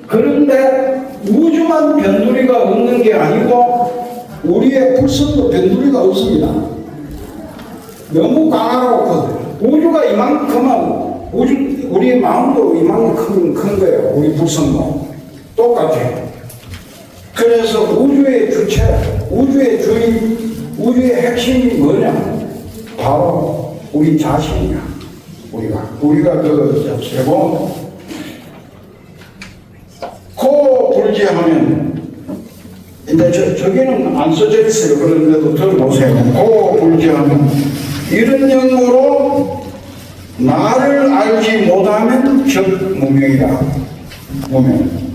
그런데 우주만 변두리가 없는 게 아니고 우리의 불성도 변두리가 없습니다. 너무 까다롭거든. 우주가 이만큼은 우리의 마음도 이만큼 큰 거예요. 우리 불성도 똑같아요. 그래서 우주의 주체, 우주의 주인, 우주의 핵심이 뭐냐? 바로 우리 자신이야. 우리가 그 세고 코 불지하면 이제 저기는 안 써져 있어요. 그런데도 들어보세요. 코 불지하면 이런 영으로 나를 알지 못하면 적무명이다. 무명.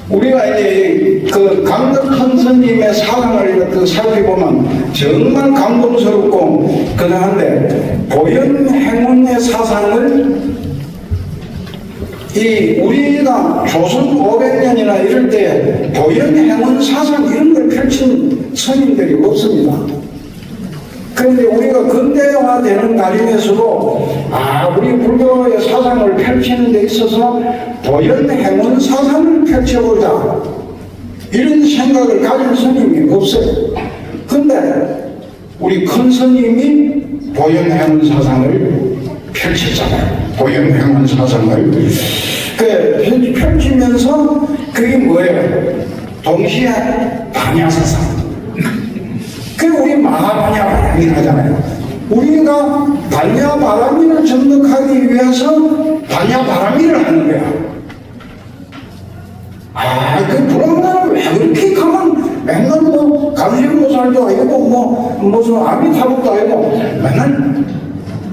우리가 이제 그 강덕한 스님의 사랑을 이렇게 살펴보면 정말 감동스럽고 그러한데 보현행운의 사상을 우리가 조선 500년이나 이럴 때 보현행운 사상 이런 걸 펼친 스님들이 없습니다. 그런데 우리가 근대화되는 과정에서도 우리 불교의 사상을 펼치는 데 있어서 보현행운 사상을 펼쳐보자 이런 생각을 가진 스님이 없어요. 근데 우리 큰 스님이 보현행운 사상을 펼쳤잖아요. 보현행운 사상을 펼치면서 그게 뭐예요? 동시에 반야사상. 우리 마하반야바라밀 하잖아요. 우리가 반야바라밀을 정독하기 위해서 반야바라밀을 하는 거야. 그 불안감을 왜 그렇게 가면 맨날 뭐 감시보살도 아니고 무슨 아미타불도 아니고 맨날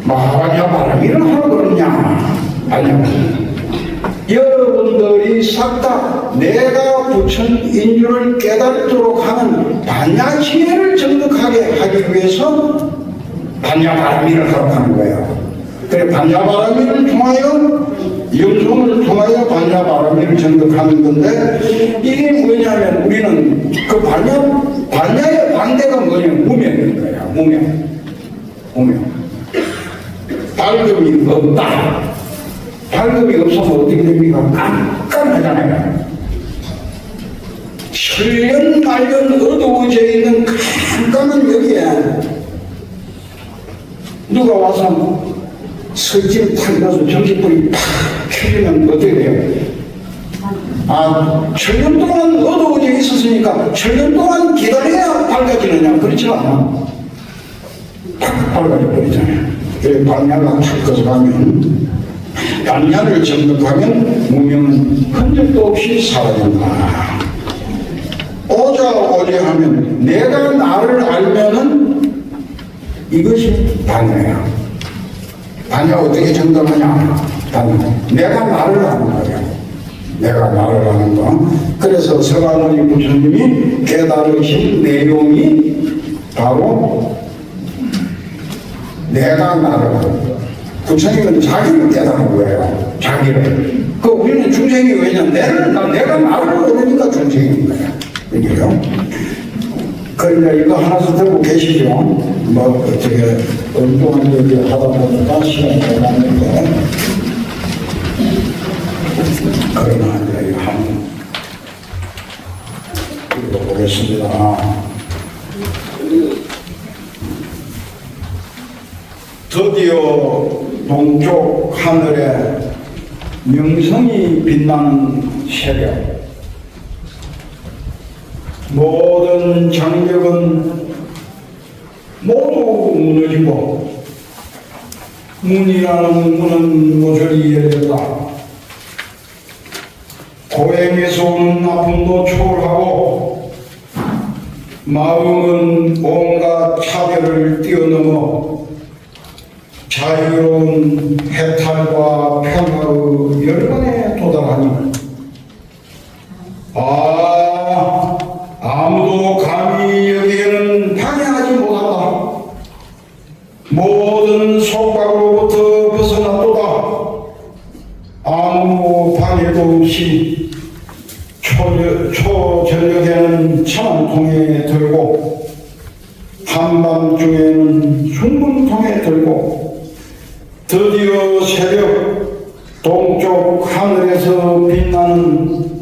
마하반야바라밀을 하고 그러냐? 아니요. 여러분들이 싹 다 내가 부처인 줄을 깨닫도록 하는 반야지혜를 정득하게 하기 위해서 반야바라밀을 하러 가는 거예요. 그래 반야바라밀을 통하여 영성을 통하여 반야바라밀을 정득하는 건데 이게 뭐냐면 우리는 그 반야의 반대가 뭐냐면 무명인 거예요. 무명. 밝음이 없다. 밝음이 없어서 어떻게 됩니까? 깜깜하잖아요. 천년만년 어두워져 있는 깜깜한 여기에 누가 와서 설진 탁 나서 전기불이 팍 켜지면 어떻게 돼요? 천년 동안 어두워져 있었으니까 천년 동안 기다려야 밝아지느냐? 그렇지 않아. 팍 밝아져 버리잖아요. 그래 반야가 탁 꺼져가면 반야를 정독하면 무명은 흔적도 없이 사라진다. 오자오자하면 내가 나를 알면은 이것이 반야야. 반야 어떻게 정독하냐? 내가 나를 아는 거야. 내가 나를 아는 거. 그래서 서가모니 부처님이 깨달으신 내용이 바로 내가 나를 아는 거. 부처님은 자기를 깨달은 거예요. 자기를. 우리는 중생이 왜냐? 내가 나를 모르니까 중생인 거야. 그죠? 그러니까 이거 하나씩 들고 계시죠? 어떻게, 엉뚱한 얘기 하다 보니까 시간이 걸렸는데. 그러나 이제 한번 읽어보겠습니다. 드디어 동쪽 하늘에 명성이 빛나는 새벽. 모든 장벽은 모두 무너지고 문이라는 문은 모조리 열렸다. 고행에서 오는 아픔도 초월하고 마음은 온갖 차별을 뛰어넘어 자유로운 해탈과 평화의 열반에 도달하니 아무도 감히 여기에는 방해하지 못한다. 모든 속박으로부터 벗어났도다. 아무 방해도 없이 초저녁에는 찬통에 들고 한밤중에는 숭문통에 들고 드디어 새벽 동쪽 하늘에서 빛나는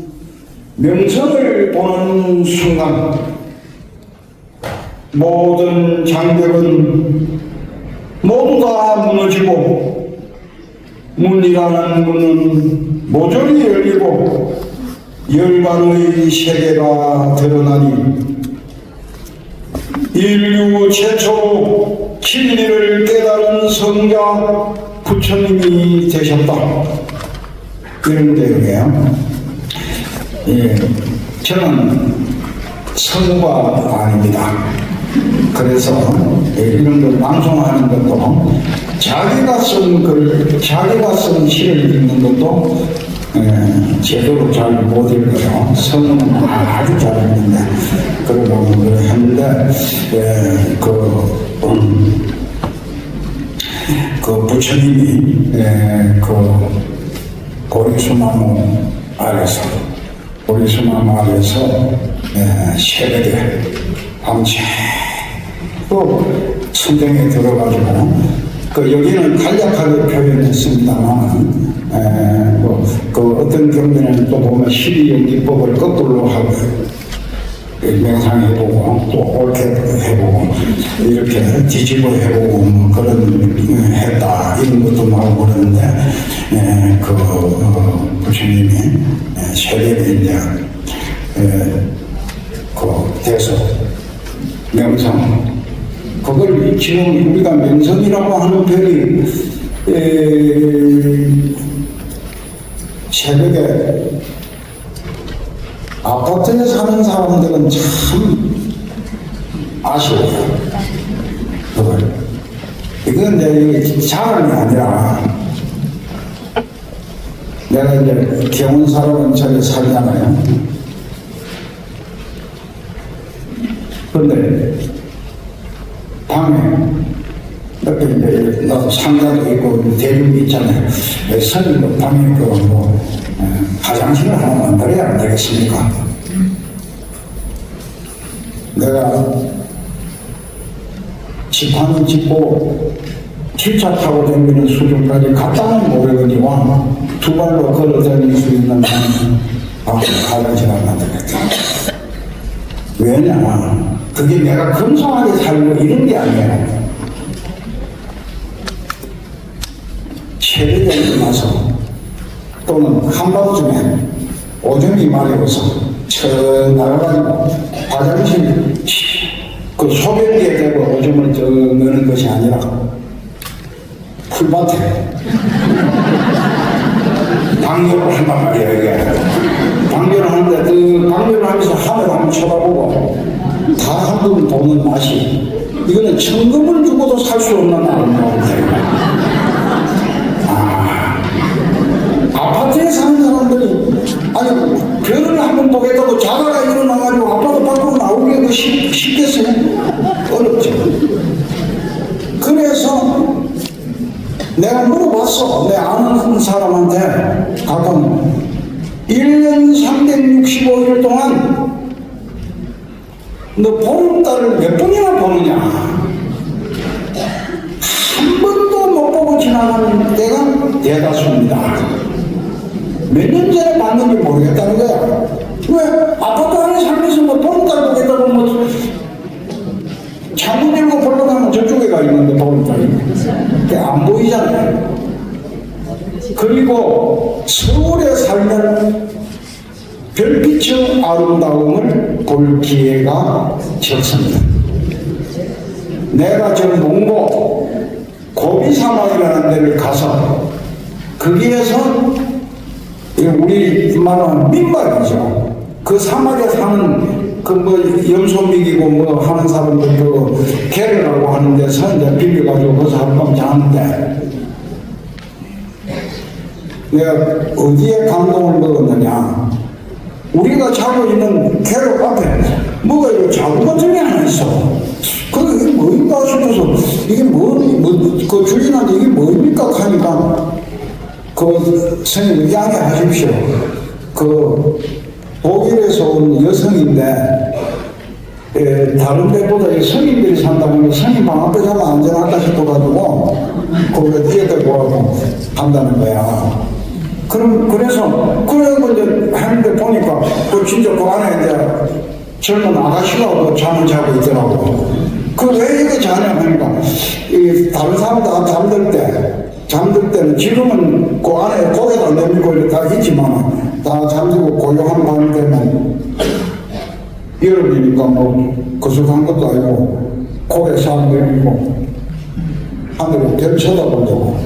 명성을 보는 순간 모든 장벽은 모두 다 무너지고 문이라는 문은 모조리 열리고 열반의 세계가 드러나니 인류 최초로 진리를 깨달은 성자 부처님이 되셨다. 이런 내용이에요. 예, 저는 성우가 아닙니다. 그래서 이런 걸 방송하는 것도 자기가 쓴 글, 자기가 쓴 시를 읽는 것도 제대로 잘 못 읽어요. 성우는 아주 잘 읽는데 그러고 했는데 그 부처님이 그 보리수나무 아래서 새벽에 밤새 또 성경에 들어가지고 여기는 간략하게 표현했습니다만 그 어떤 경우에는 또 보면 12연기법을 거꾸로 하고 명상해보고 또 옳게 해보고 이렇게 뒤집어 해보고 뭐 그런 했다 이런 것도 나오고 그러는데 부처님이 새벽에 이제 돼서 명상 그걸 지금 우리가 명성이라고 하는 별이 새벽에 아파트에 사는 사람들은 참 아쉬워요. 그걸. 이건 내 자랑이 아니라 내가 이제 경운사로 근처에 살잖아요. 그런데 밤에 옆에 이제 나도 상가도 있고 대륙이 있잖아요. 선임도 밤에 화장실을 하나 만들어야 안 되겠습니까? 내가 집 하나 짓고 기차 타고 다니는 수준까지 갔다는 모르거니와 두 발로 걸어 다닐 수 있는 화장실을 만들겠다. 왜냐? 그게 내가 근소하게 살고 이런 게 아니야. 새벽에 일어나서 또는 한밤중에 오줌이 마려워서 나가가지고 화장실 그 소변기에 대고 오줌을 넣는 것이 아니라 풀밭에 방뇨를 한단 말이야. 이게 방뇨를 하는데 그 방뇨를 하면서 하늘 한번 쳐다보고 다 한번 보는 맛이 이거는 천금을 주고도 살 수 없는 아름다운데 아파트에 사는 사람들이 아니 별을 한번 보겠다고 자다가 일어나가지고 아파트 밖으로 나오기가 쉽겠어요? 어렵죠. 그래서 내가 물어봤어. 내 아는 사람한테 가끔 1년 365일 동안 너 보름달을 몇 번이나 보느냐? 한 번도 못 보고 지나가는 때가 대다수입니다. 몇 년 전에 봤는지 모르겠다는 거야. 왜? 아파트 안에 살면서 뭐 보름달 보겠다고 뭐 창문 열고 보러 가면 저쪽에 가 있는데 보름달이 그게 안 보이잖아요. 그리고 서울에 살면 별빛의 아름다움을 볼 기회가 적습니다. 내가 저 몽고 고비사막이라는 데를 가서 거기에서 우리 말은 민박이죠. 그 사막에 사는 그 뭐 염소미기고 뭐 하는 사람들 그 개를라고 하는 데서 이제 빌려가지고 거기서 한밤 자는데 내가 어디에 감동을 먹었느냐. 우리가 자고 있는 캐럿 앞에 뭐가 이렇게 자구 같은 게 하나 있어. 그게 뭐인가 싶어서 이게 그 주인한테 이게 뭐입니까 하니까 그 스님 이야기하십시오. 그 독일에서 온 여성인데 다른 데보다 성인들이 산다고 하면 성인 방 앞에 가면 안전할까 싶어가지고 거기에 뛰어들고 하고 한다는 거야. 그래서 이제 하는데 보니까 진짜 그 안에 이제 젊은 아가씨가 잠을 자고 있더라고. 그 왜 이렇게 자냐 하니까 이 다른 사람 다 잠들 때는 지금은 그 안에 고개도 안 내밀고 이렇게 다 있지만 다 잠들고 고요한 밤 되면 여름이니까 뭐 거숙한 것도 아니고 고개 싹 내밀고 하늘을 별 쳐다보려고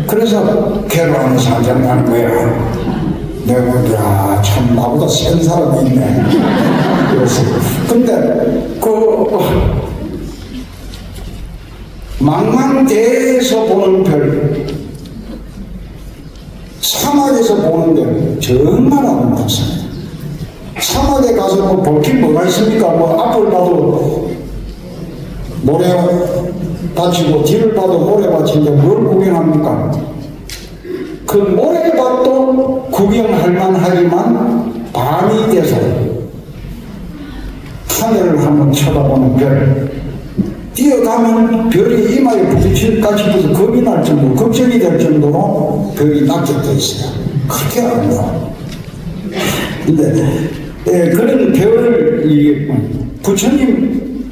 그래서 괴로워하면서 한잔 하는 거야. 내가 야, 참 나보다 센 사람이 있네. 그래서 근데 그 망망대해에서 보는 별, 사막에서 보는 별 정말 아름답습니다. 사막에 가서 뭐 볼 게 뭐가 있습니까? 뭐 앞을 봐도 모래밭이고 뒤를 봐도 모래밭인데 뭘 구경합니까? 그 모래밭도 구경할 만하지만 밤이 돼서 하늘을 한번 쳐다보는 별, 뛰어가면 별이 이마에 부딪힐까 싶어서 겁이 날 정도로, 걱정이 될 정도로 별이 낙엽되어 있어요. 그렇게 아름다워. 근데 그런 별을 부처님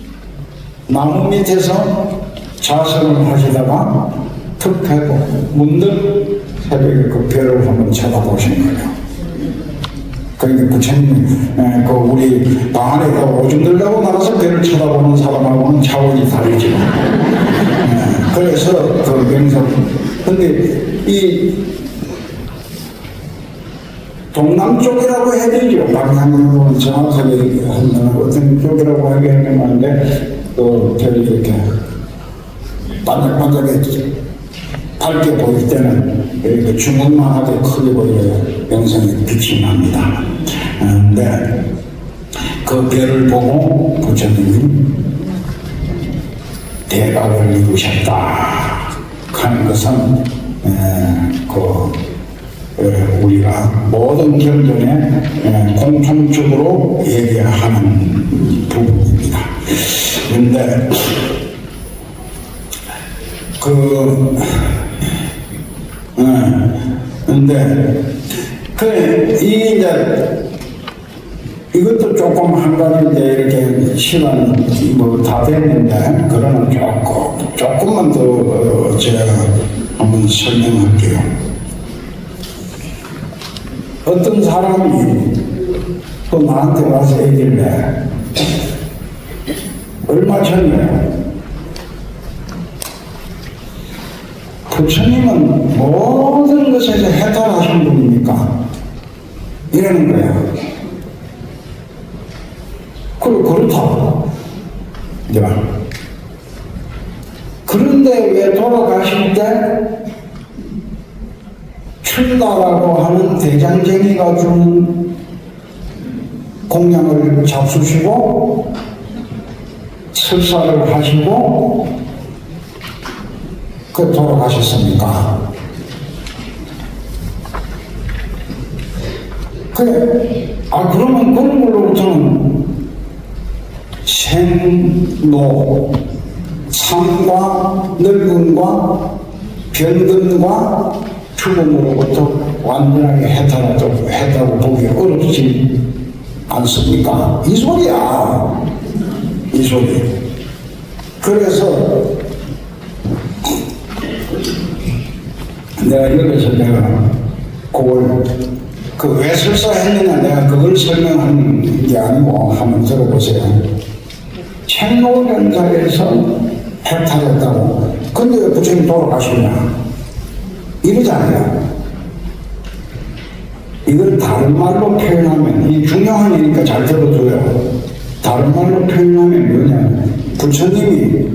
나무 밑에서 자성을 하시다가 툭 하고 문득 새벽에 그 별을 한번 쳐다보신 거예요. 그러니까 부처님 그 우리 방 안에 오줌 들라고 나가서 별을 쳐다보는 사람하고는 차원이 다르죠. 그래서 그 명성. 근데 이 동남쪽이라고 해야 되죠. 방향으로 정확하게 하면 어떤 쪽이라고 하겠는데 또 별이 이렇게 반짝반짝해 밝게 보일 때는 이렇게 주먹만하게 크게 보여요. 명성이 빛이 납니다. 근데 그 별을 보고 부처님이 대각을 이루셨다 하는 것은 우리가 모든 경전에 공통적으로 얘기하는 부분입니다. 그런데 이것도 조금 한 가지 이렇게 시간 뭐 다 됐는데 그러면 조금만 더 제가 한번 설명할게요. 어떤 사람이 또 나한테 와서 얘기를 해. 얼마 전에 부처님은 모든 것에서 해탈하신 분입니까? 이러는 거야. 그렇다. 그런데 왜 돌아가실 때 춘다라고 하는 대장쟁이가 준 공양을 잡수시고 설사를 하시고 그 돌아가셨습니까? 그래. 그러면 그런 걸로부터는 생노, 삶과 늙음과 병든과 죽음으로부터 완전하게 해탈했다고 보기 어렵지 않습니까? 이 소리야. 이 소리. 그래서 내가 여기서 그걸 왜 설사했느냐 내가 그걸 설명하는 게 아니고 한번 들어보세요. 책노변사에서 해탈했다고. 근데 왜 부처님 돌아가시냐? 이러잖아요. 이걸 다른 말로 표현하면, 이 중요한 일이니까 잘 들어줘요. 다른 말로 표현하면 뭐냐? 부처님이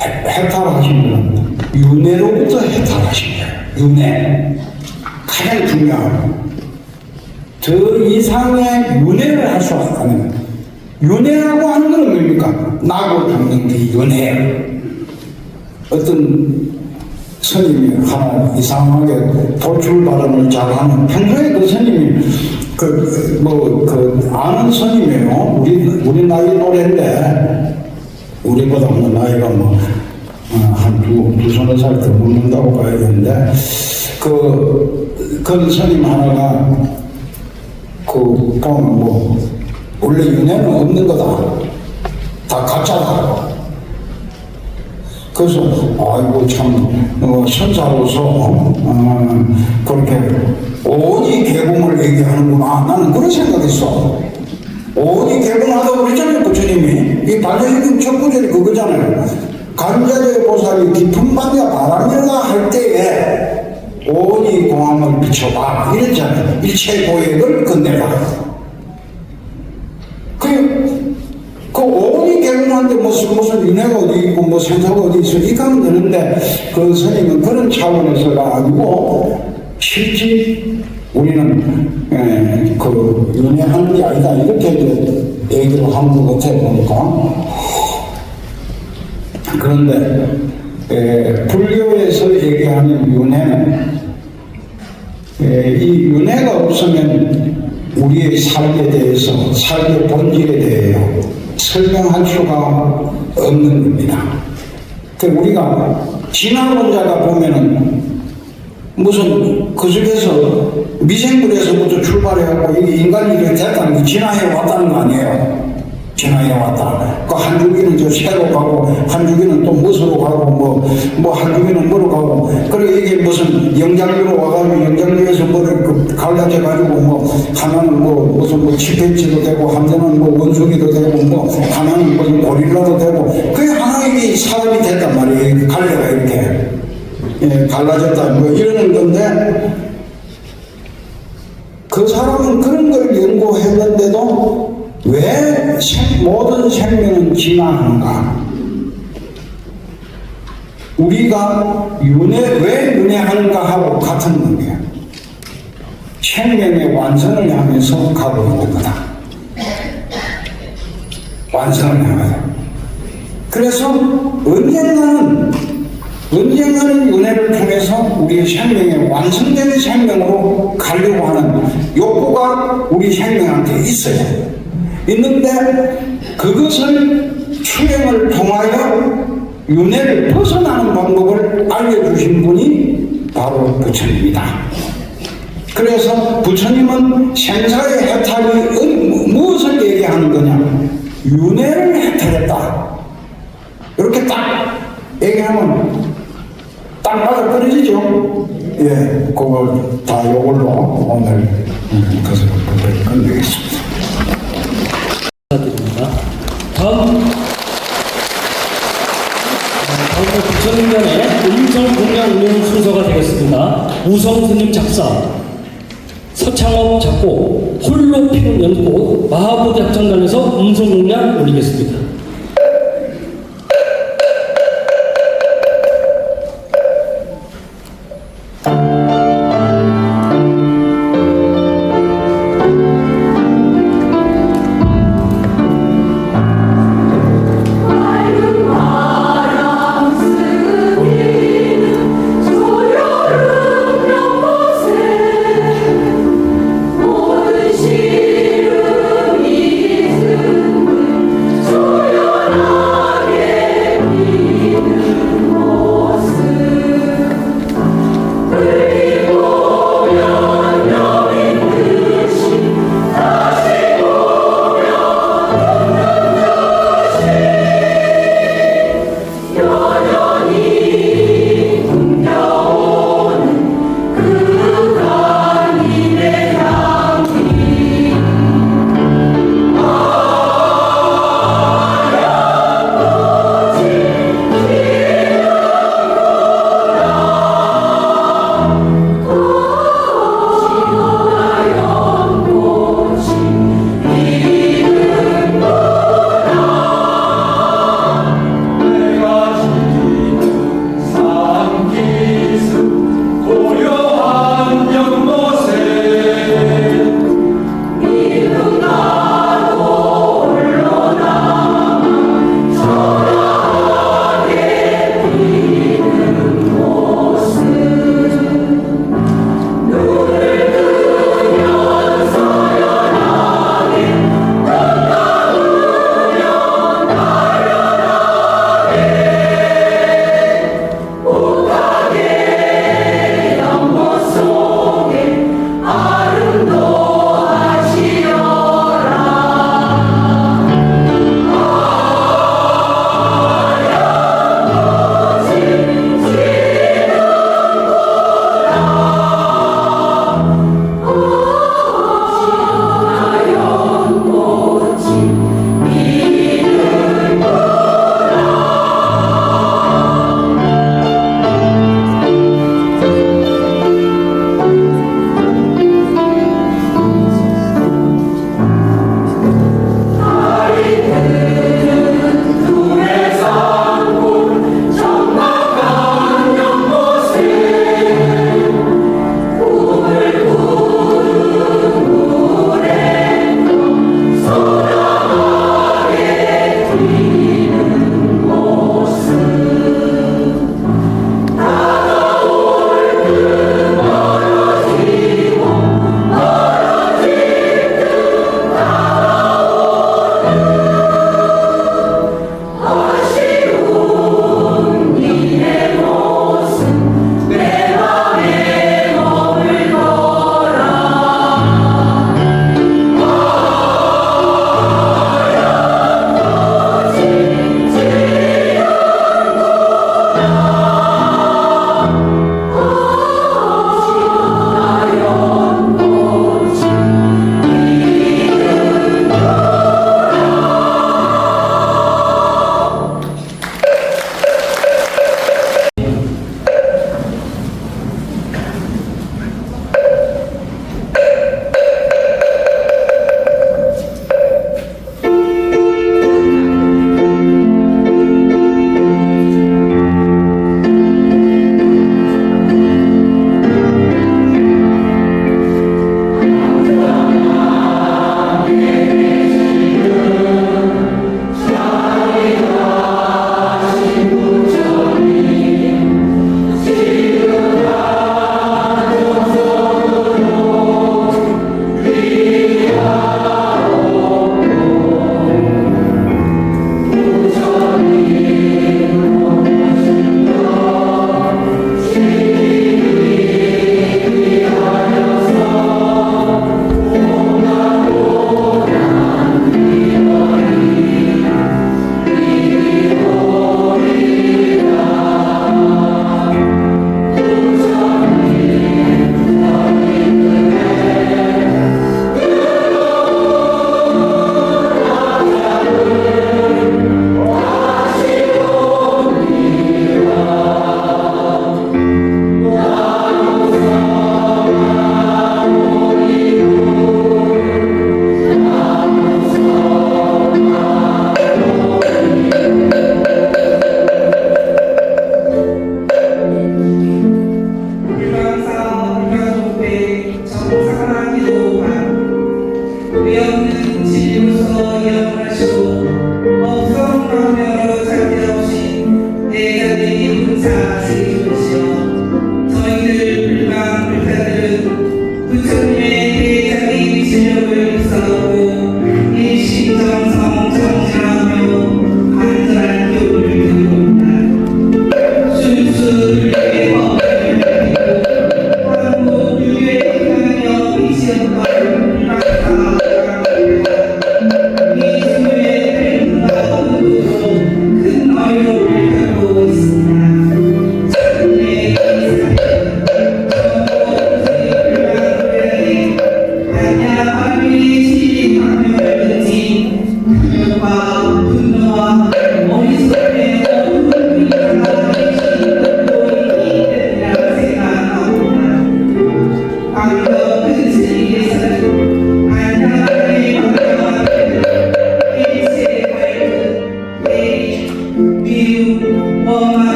해탈하시면 윤회로부터 해탈하신 거예요. 윤회. 가장 중요한. 더 이상의 윤회를 할 수 없는. 윤회라고 하는 건 뭡니까? 나고 닦는 게 윤회. 어떤 스님이 하나 이상하게 도출 발음을 잘하는, 평소에 그 스님이 아는 스님이에요. 우리 나이 노래인데, 우리보다 뭐 나이가 한 두서너 살 더 먹는다고 봐야 되는데, 그 스님 하나가, 보면 원래 윤회는 없는 거다. 다 가짜다. 그래서 아이고 참 선사로서 그렇게 오직 개봉을 얘기하는구나. 나는 그런 생각했어. 오직 개봉하다고 그랬잖아요. 부처님이 이 반야심경 첫 구절이 그거잖아요. 간자재 보살이 깊은 밤야 바람일가 할 때에 오직 공함을 비춰봐 이랬잖아요. 일체 고액을 끝내라. 그 오직 개봉하는데 무슨 윤회가 어디 있고 뭐 생사가 어디 있어 이렇게 하면 되는데 그 스님은 그런 차원에서가 아니고 실제 우리는 그 윤회하는 게 아니다 이렇게 얘기를 하는 것 같아 보니까. 그런데 불교에서 얘기하는 윤회는 이 윤회가 없으면 우리의 삶에 대해서 삶의 본질에 대해 설명할 수가 없는 겁니다. 우리가 진화론자가 보면은 무슨 그 속에서 미생물에서부터 출발해갖고 이게 인간이 이렇게 됐다는 게 진화해 왔다는 거 아니에요. 진화해 왔다. 그 한 주기는 저 새로 가고 한 주기는 또 무엇으로 가고 뭐 한 주기는 뭐로 가고 그리고 이게 무슨 영장류로 와가지고 영장류에서 뭐를 갈라져 가지고 뭐 하나는 뭐 무슨 뭐 치패치도 되고 하나는 뭐 원숭이도 되고 뭐 하나는 무슨 고릴라도 되고 그게 하나 이게 사람이 됐단 말이에요. 갈래가 이렇게 갈라졌다 뭐 이러는 건데 그 사람은 그런 걸 연구했는데도 왜 모든 생명은 진화하는가? 우리가 왜 윤회하는가 하고 같은 거예요. 생명의 완성을 향해서 가고 있는 거다. 완성을 향해서. 그래서 언젠가는 윤회를 통해서 우리의 생명의 완성된 생명으로 가려고 하는 욕구가 우리 생명한테 있어요. 있는데 그것을 수행을 통하여 윤회를 벗어나는 방법을 알려주신 분이 바로 부처님이다. 그래서 부처님은 생사의 해탈이 무엇을 얘기하는 거냐? 윤회를 해탈했다. 이렇게 딱 얘기하면 딱 맞아 떨어지죠. 예, 그걸 다 이걸로 오늘 그것을 끝내겠습니다. 드립니다. 다음은 부처님간의 음성 공양 운영 순서가 되겠습니다. 우성 스님 작사, 서창업 작곡, 홀로 피는 연꽃, 마하보디 합창단에서 음성 공양 올리겠습니다. 모든 시름이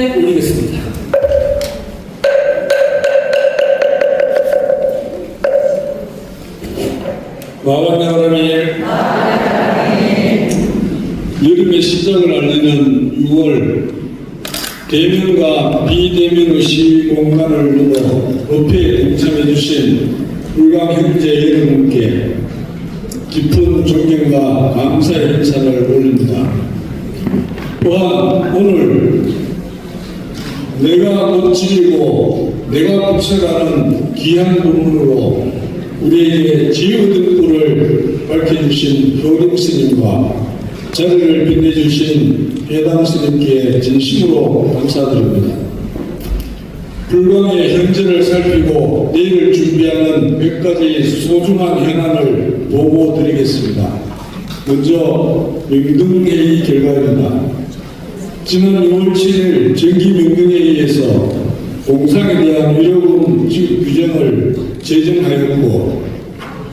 무대 올리겠습니다. 마감야바람이 여름의 시작을 알리는 6월 대면과 비대면의 시위 공간을 넘어 법회에 동참해 주신 불광 형제 여러분께 깊은 존경과 감사의 인사를 올립니다. 또한 오늘 내가 고치고 내가 붙여가는 귀한 부문으로 우리에게 지혜의 등불을 밝혀주신 효림 스님과 자리를 빛내주신 회담 스님께 진심으로 감사드립니다. 불광의 현재를 살피고 내일을 준비하는 몇 가지 소중한 현안을 보고드리겠습니다. 먼저 명등회의 결과입니다. 지난 6월 7일 정기명등회의에서 공상에 대한 위로금 규정을 제정하였고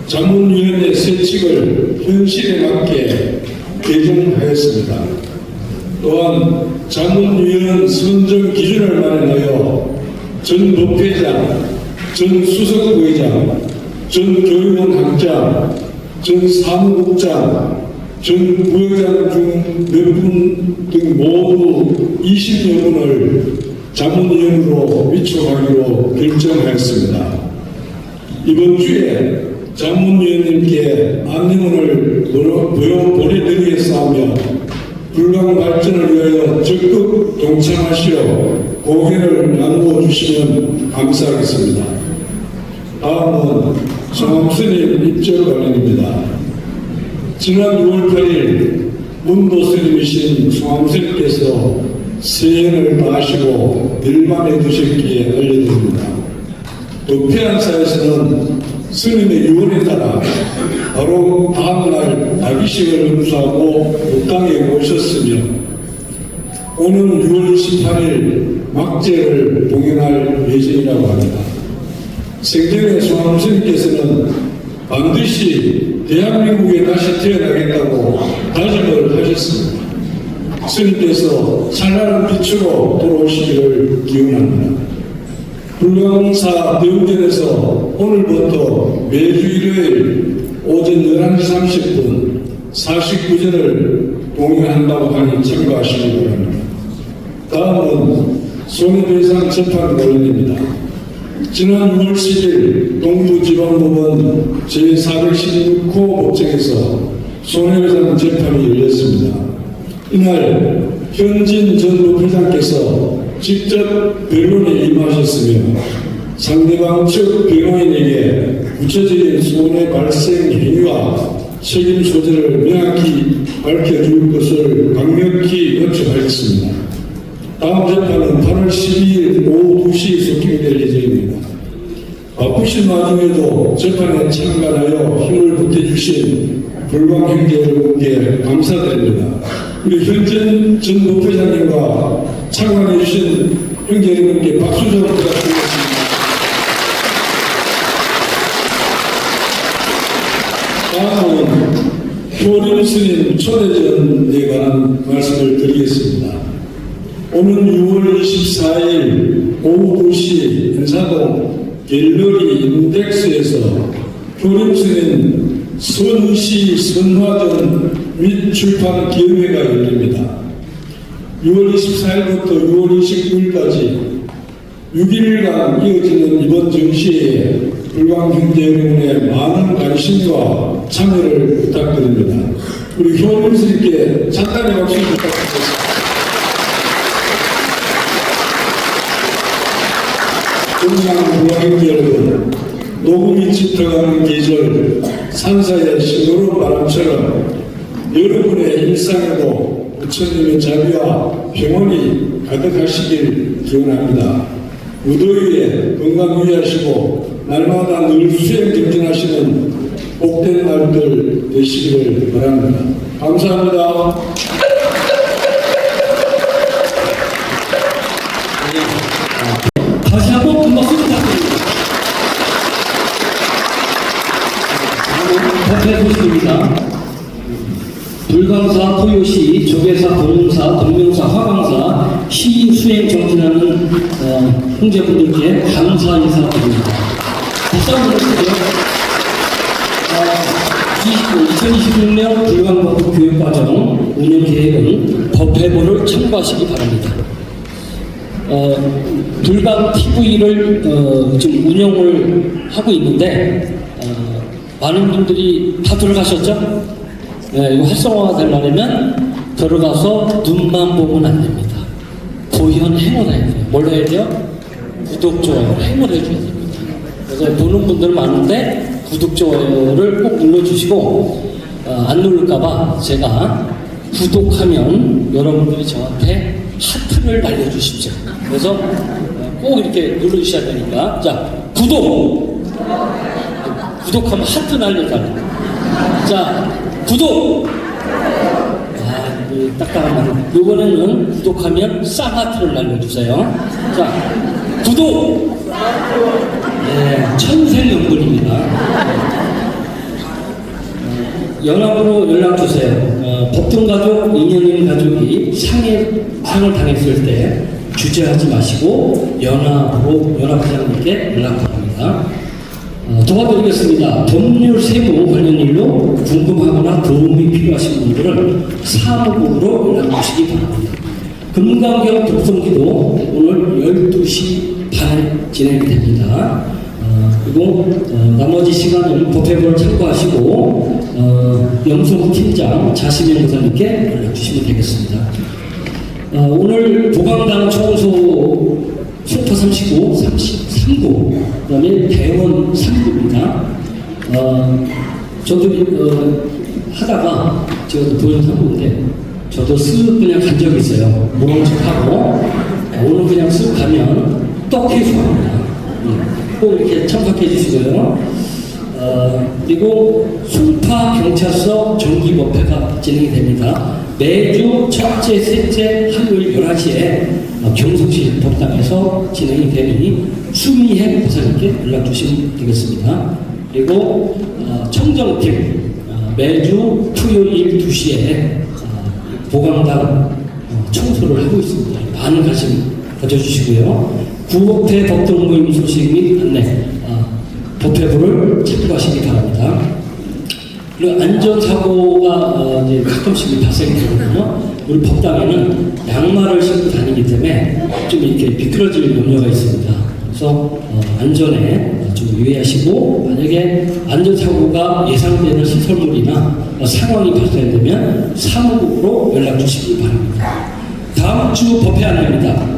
자문위원회 세 책을 현실에 맞게 개정하였습니다. 또한 자문위원 선정 기준을 마련하여 전 법회장, 전 수석부회장, 전 교육원 학장, 전 사무국장, 전 부회장 중 몇 분 등 모두 20여 분을 자문위원으로 위촉하기로 결정하였습니다. 이번 주에 자문위원님께 안내문을 보내드리겠사오며 불광 발전을 위하여 적극 동참하시어 고개를 나누어 주시면 감사하겠습니다. 다음은 송암스님 입절 관련입니다. 지난 6월 8일 문도스님이신 송암스님께서 세연을 다하시고 일반에 두셨기에 알려드립니다. 또 폐안사에서는 스님의 유언에 따라 바로 다음날 다기식을 은수하고 북강에 모셨으며 오는 6월 28일 막제를 봉행할 예정이라고 합니다. 생전에 송암스님께서는 반드시 대한민국에 다시 태어나겠다고 다짐을 하셨습니다. 스님께서 찬란한 빛으로 돌아오시기를 기원합니다. 불광사 대웅전에서 오늘부터 매주 일요일 오전 11시 30분 49전을 봉행한다고 하니 참고하시기 바랍니다. 다음은 손해배상 재판 관련입니다. 지난 6월 10일 동부지방법원 제416호 법정에서 손해배상 재판이 열렸습니다. 이날 현진 전 부회장께서 직접 변론에 임하셨으며 상대방 측 변호인에게 구체적인 손해 발생 행위와 책임 소재를 명확히 밝혀줄 것을 강력히 요청하였습니다. 다음 재판은 8월 12일 오후 2시 속행될 예정입니다. 바쁘신 와중에도 재판에 참가하여 힘을 보태주신 불광 형제 여러분께 감사드립니다. 우리 현진 전 부회장님과 참관해주신 형제 여러분께 박수 좀 부탁드리겠습니다. 다음은 효림 스님 초대전에 관한 말씀을 드리겠습니다. 오는 6월 24일 오후 2시 연사동 갤러리 인덱스에서 효림 스님 선시 선화전 및 출판 기획회가 열립니다. 6월 24일부터 6월 29일까지 6일간 이어지는 이번 정시에 불광 형제 여러분의 많은 관심과 참여를 부탁드립니다. 우리 효림 스님께 찬단의 박수 부탁드리겠습니다. 동양 불광 형제 여러분, 녹음이 짙어가는 계절 산사의 싱그러운 바람처럼 여러분의 일상에도 부처님의 자비와 평온이 가득하시길 기원합니다. 무더위에 건강 유의하시고 날마다 늘 수행 정진하시는 복된 날들 되시기를 바랍니다. 감사합니다. 다시 한번 큰 박수 부탁드립니다. 다음은 법회 소식입니다. 불광사, 토요시, 조계사, 동문사, 동명사, 화광사, 시인 순수행 정진하는 형제분들께 감사 인사드립니다. 박사님들께요. 2026년 불광법부 교육과정 운영 계획은 법회부를 참고하시기 바랍니다. 불광 TV를 지금 운영을 하고 있는데 많은 분들이 다 들어가셨죠? 네, 이거 활성화가 되려면 들어가서 눈만 보면 안 됩니다. 보현 행을 해야 돼요. 뭘 해야 돼요? 구독, 좋아요 행을 해줘야 됩니다. 그래서 보는 분들 많은데 구독, 좋아요를 꼭 눌러주시고 안 누를까봐 제가 구독하면 여러분들이 저한테 하트를 날려주십시오. 그래서 꼭 이렇게 눌러주셔야 되니까 자 구독하면 하트 날려달라고. 자 구독. 딱딱한 말. 이번에는 구독하면 쌍하트를 날려주세요. 자 구독. 네, 천생연분입니다. 연합으로 연락주세요. 법통가족, 인연인 가족이 상을 당했을 때 주저하지 마시고 연합으로 연합회장님께 연락 바랍니다. 도와드리겠습니다. 법률 세무 관련 일로 궁금하거나 도움이 필요하신 분들은 사무국으로 연락 주시기 바랍니다. 금강경 독성기도 오늘 12시 반에 진행이 됩니다. 그리고 나머지 시간은 법회부를 참고하시고 영숙 팀장 자시명 교사님께 연락 주시면 되겠습니다. 오늘 보강당 청소 소파 39, 33구, 그 다음에 대원 3구입니다. 저도 하다가 제가 도연 3구인데 저도 쓱 그냥 간 적이 있어요. 모른 척하고 오늘 그냥 쓱 가면 떡해수합니다. 꼭 이렇게 참석해 주시고요. 그리고 송파 경찰서 정기법회가 진행이 됩니다. 매주 첫째, 셋째, 화요일 11시에 경숙시 법당에서 진행이 되니 수미혜 부사님께 연락 주시면 되겠습니다. 그리고 청정팀 매주 토요일 2시에 보강당 청소를 하고 있습니다. 많은 관심 가져주시고요. 구법회 법동 모임 소식 및 안내 법회부를 참고하시기 바랍니다. 그리고 안전사고가 이제 가끔씩 발생이 되거든요. 우리 법당에는 양말을 신고 다니기 때문에 좀 이렇게 미끄러질 염려가 있습니다. 그래서 안전에 좀 유의하시고 만약에 안전사고가 예상되는 시설물이나 상황이 발생되면 사무국으로 연락 주시기 바랍니다. 다음 주 법회 안내입니다.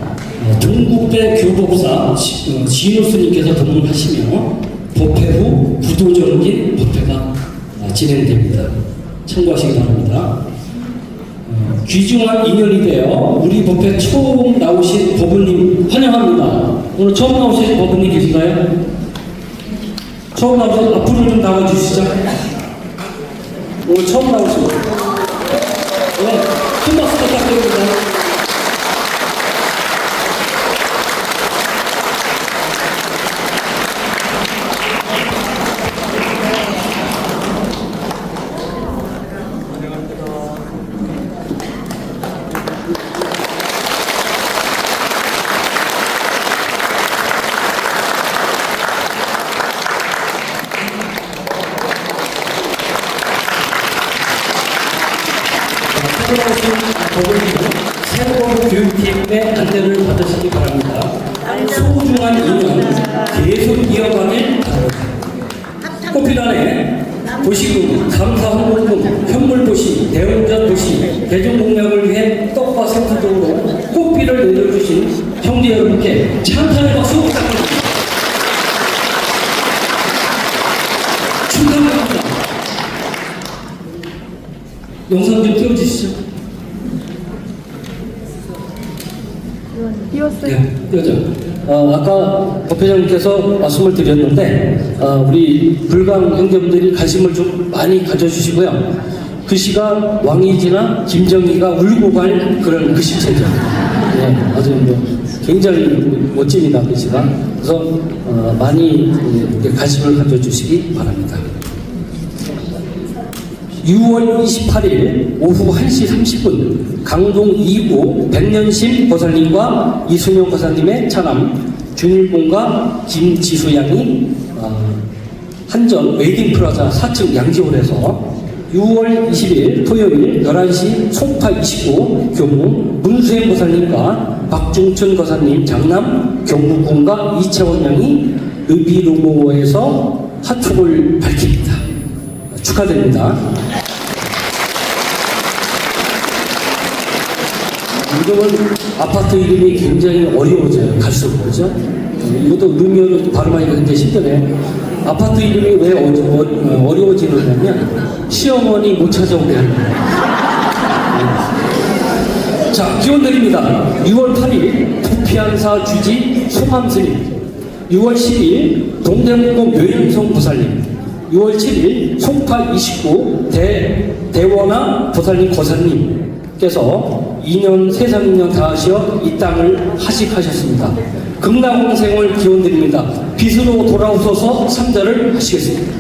동국대 교법사 지노스님께서 동문하시며 법회부 구도정진 법회가 진행됩니다. 참고하시기 바랍니다. 귀중한 인연이 되어 우리 법회 처음 나오신 법원님 환영합니다. 오늘 처음 나오신 법원님 계신가요? 처음 나오신 앞으로 좀 나와주시죠. 오늘 처음 나오신 네, 큰 박수 부탁드립니다. 새로운 교육팀의 안내를 받으시기 바랍니다. 소중한 인연 계속 이어가길 바랍니다. 꽃피단에 도시금, 감사홍보금, 현물도시, 대운전 도시, 대중공약을 위해 떡과 생수 등으로 꽃비를 내려주신 형제 여러분께 찬탄의 박수 부탁드립니다. 축하드립니다. 영상 좀 띄워주시죠. 띄웠어요. 네, 띄워줘. 아까 법회장님께서 말씀을 드렸는데 우리 불광 형제분들이 관심을 좀 많이 가져주시고요. 글씨가 왕이지나 김정희가 울고 갈 그런 글씨체죠. 네, 아주 굉장히 멋집니다, 글씨가. 그래서 많이 관심을 가져주시기 바랍니다. 6월 28일 오후 1시 30분 강동 2구 백년심 보살님과 이순영 보살님의 차남 준일봉과 김지수 양이 한전 웨딩플라자 4층 양지홀에서 6월 20일 토요일 11시 송파 29 교무 문수행 보살님과 박중천 거사님 장남 경무군과 이채원 양이 르비루모에서 하촉을 밝힙니다. 축하드립니다. 이름은 아파트 이름이 굉장히 어려워져요. 갈수록 그렇죠? 이것도 루미어로 발음하기가 굉장히 힘드네. 아파트 이름이 왜 어려워지느냐면 시어머니 못 찾아오게 하는 거예요. 자, 기원 드립니다. 6월 8일 부피안사 주지 송암스님, 6월 10일 동대문구 묘연성 보살님, 6월 7일 송파 29 대원아 보살님 거사님께서 2년 세상 2년 다 하시어 이 땅을 하식하셨습니다. 극락홍생을 기원드립니다. 빛으로 돌아오셔서 상자를 하시겠습니다.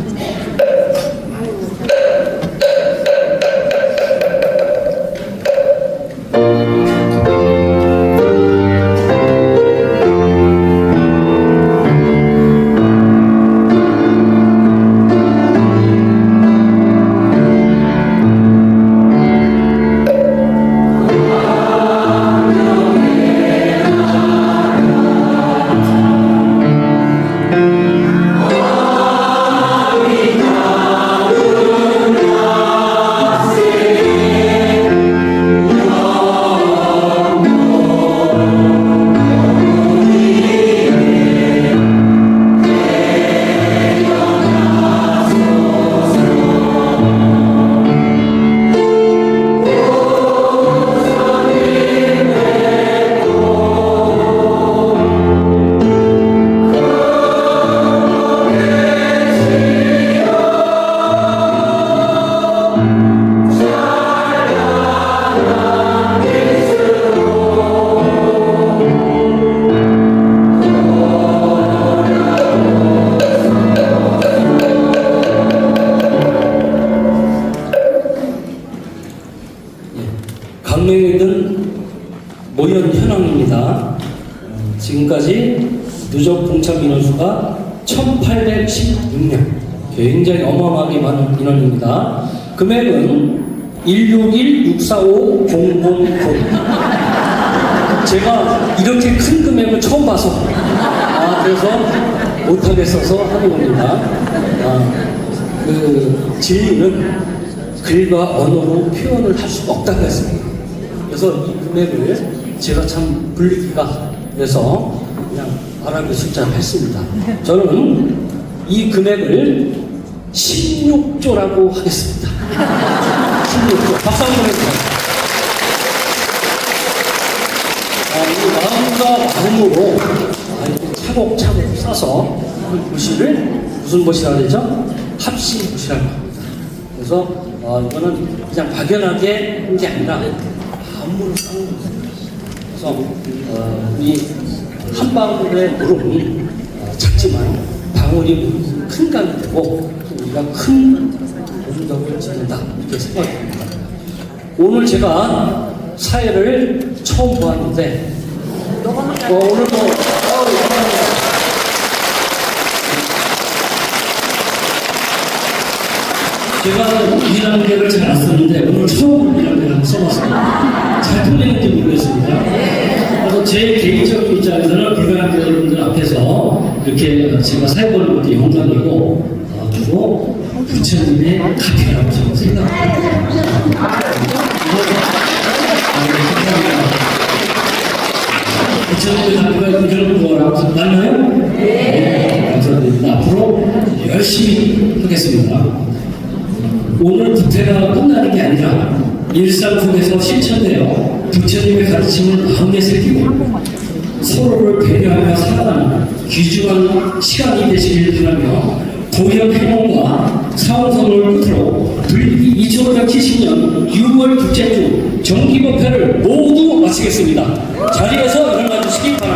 강명일은 모연 현황입니다. 지금까지 누적 동참 인원수가 1816명, 굉장히 어마어마하게 많은 인원입니다. 금액은 161-645-009. 제가 이렇게 큰 금액을 처음 봐서 그래서 못하겠어서 하는 겁니다. 그 진리는 글과 언어로 표현을 할 수가 없다고 했습니다. 그래서 이 금액을 제가 참 불리기가 그래서 그냥 아랍의 숫자를 했습니다. 저는 이 금액을 16조라고 하겠습니다. 16조. 박수 한번 해주세요. 이 마음과 마음으로 차곡차곡 싸서 이 글씨를 무슨 못이라고 되죠? 합시못이라고 합니다. 그래서 이거는 그냥 막연하게 한 게 아니라 마음으로 싸는 거예요. 그래서 이 한 방울의 물은 작지만 방울이 큰 강이 되고 우리가 큰 공덕을 짓는다 이렇게 생각합니다. 오늘 제가 사회를 처음 보았는데 오늘 제가 일하는 데를 잘 안 썼는데 오늘 처음 일하는 데를 써봤습니다. 잘 통했는지 모르겠습니다. 그래서 제 개인적인 입장에서는 불가능자분들 앞에서 이렇게 제가 사회보는 것도 영광이고 주로 부처님의 카페라고 저는 생각합니다. 부처님의 카페가 이런 거라고 맞나요? 네. 감사드립니다. 앞으로 열심히 하겠습니다. 오늘 부태가 끝나는 게 아니라 일상 속에서 실천되어 부처님의 가르침을 마음에 새기고 서로를 배려하며 살아가는 귀중한 시간이 되시길 바라며 도현 행동과 사원선을 끝으로 불기 2570년 6월 둘째 주 정기법회를 모두 마치겠습니다. 자리에서 일어나 주시기 바랍니다.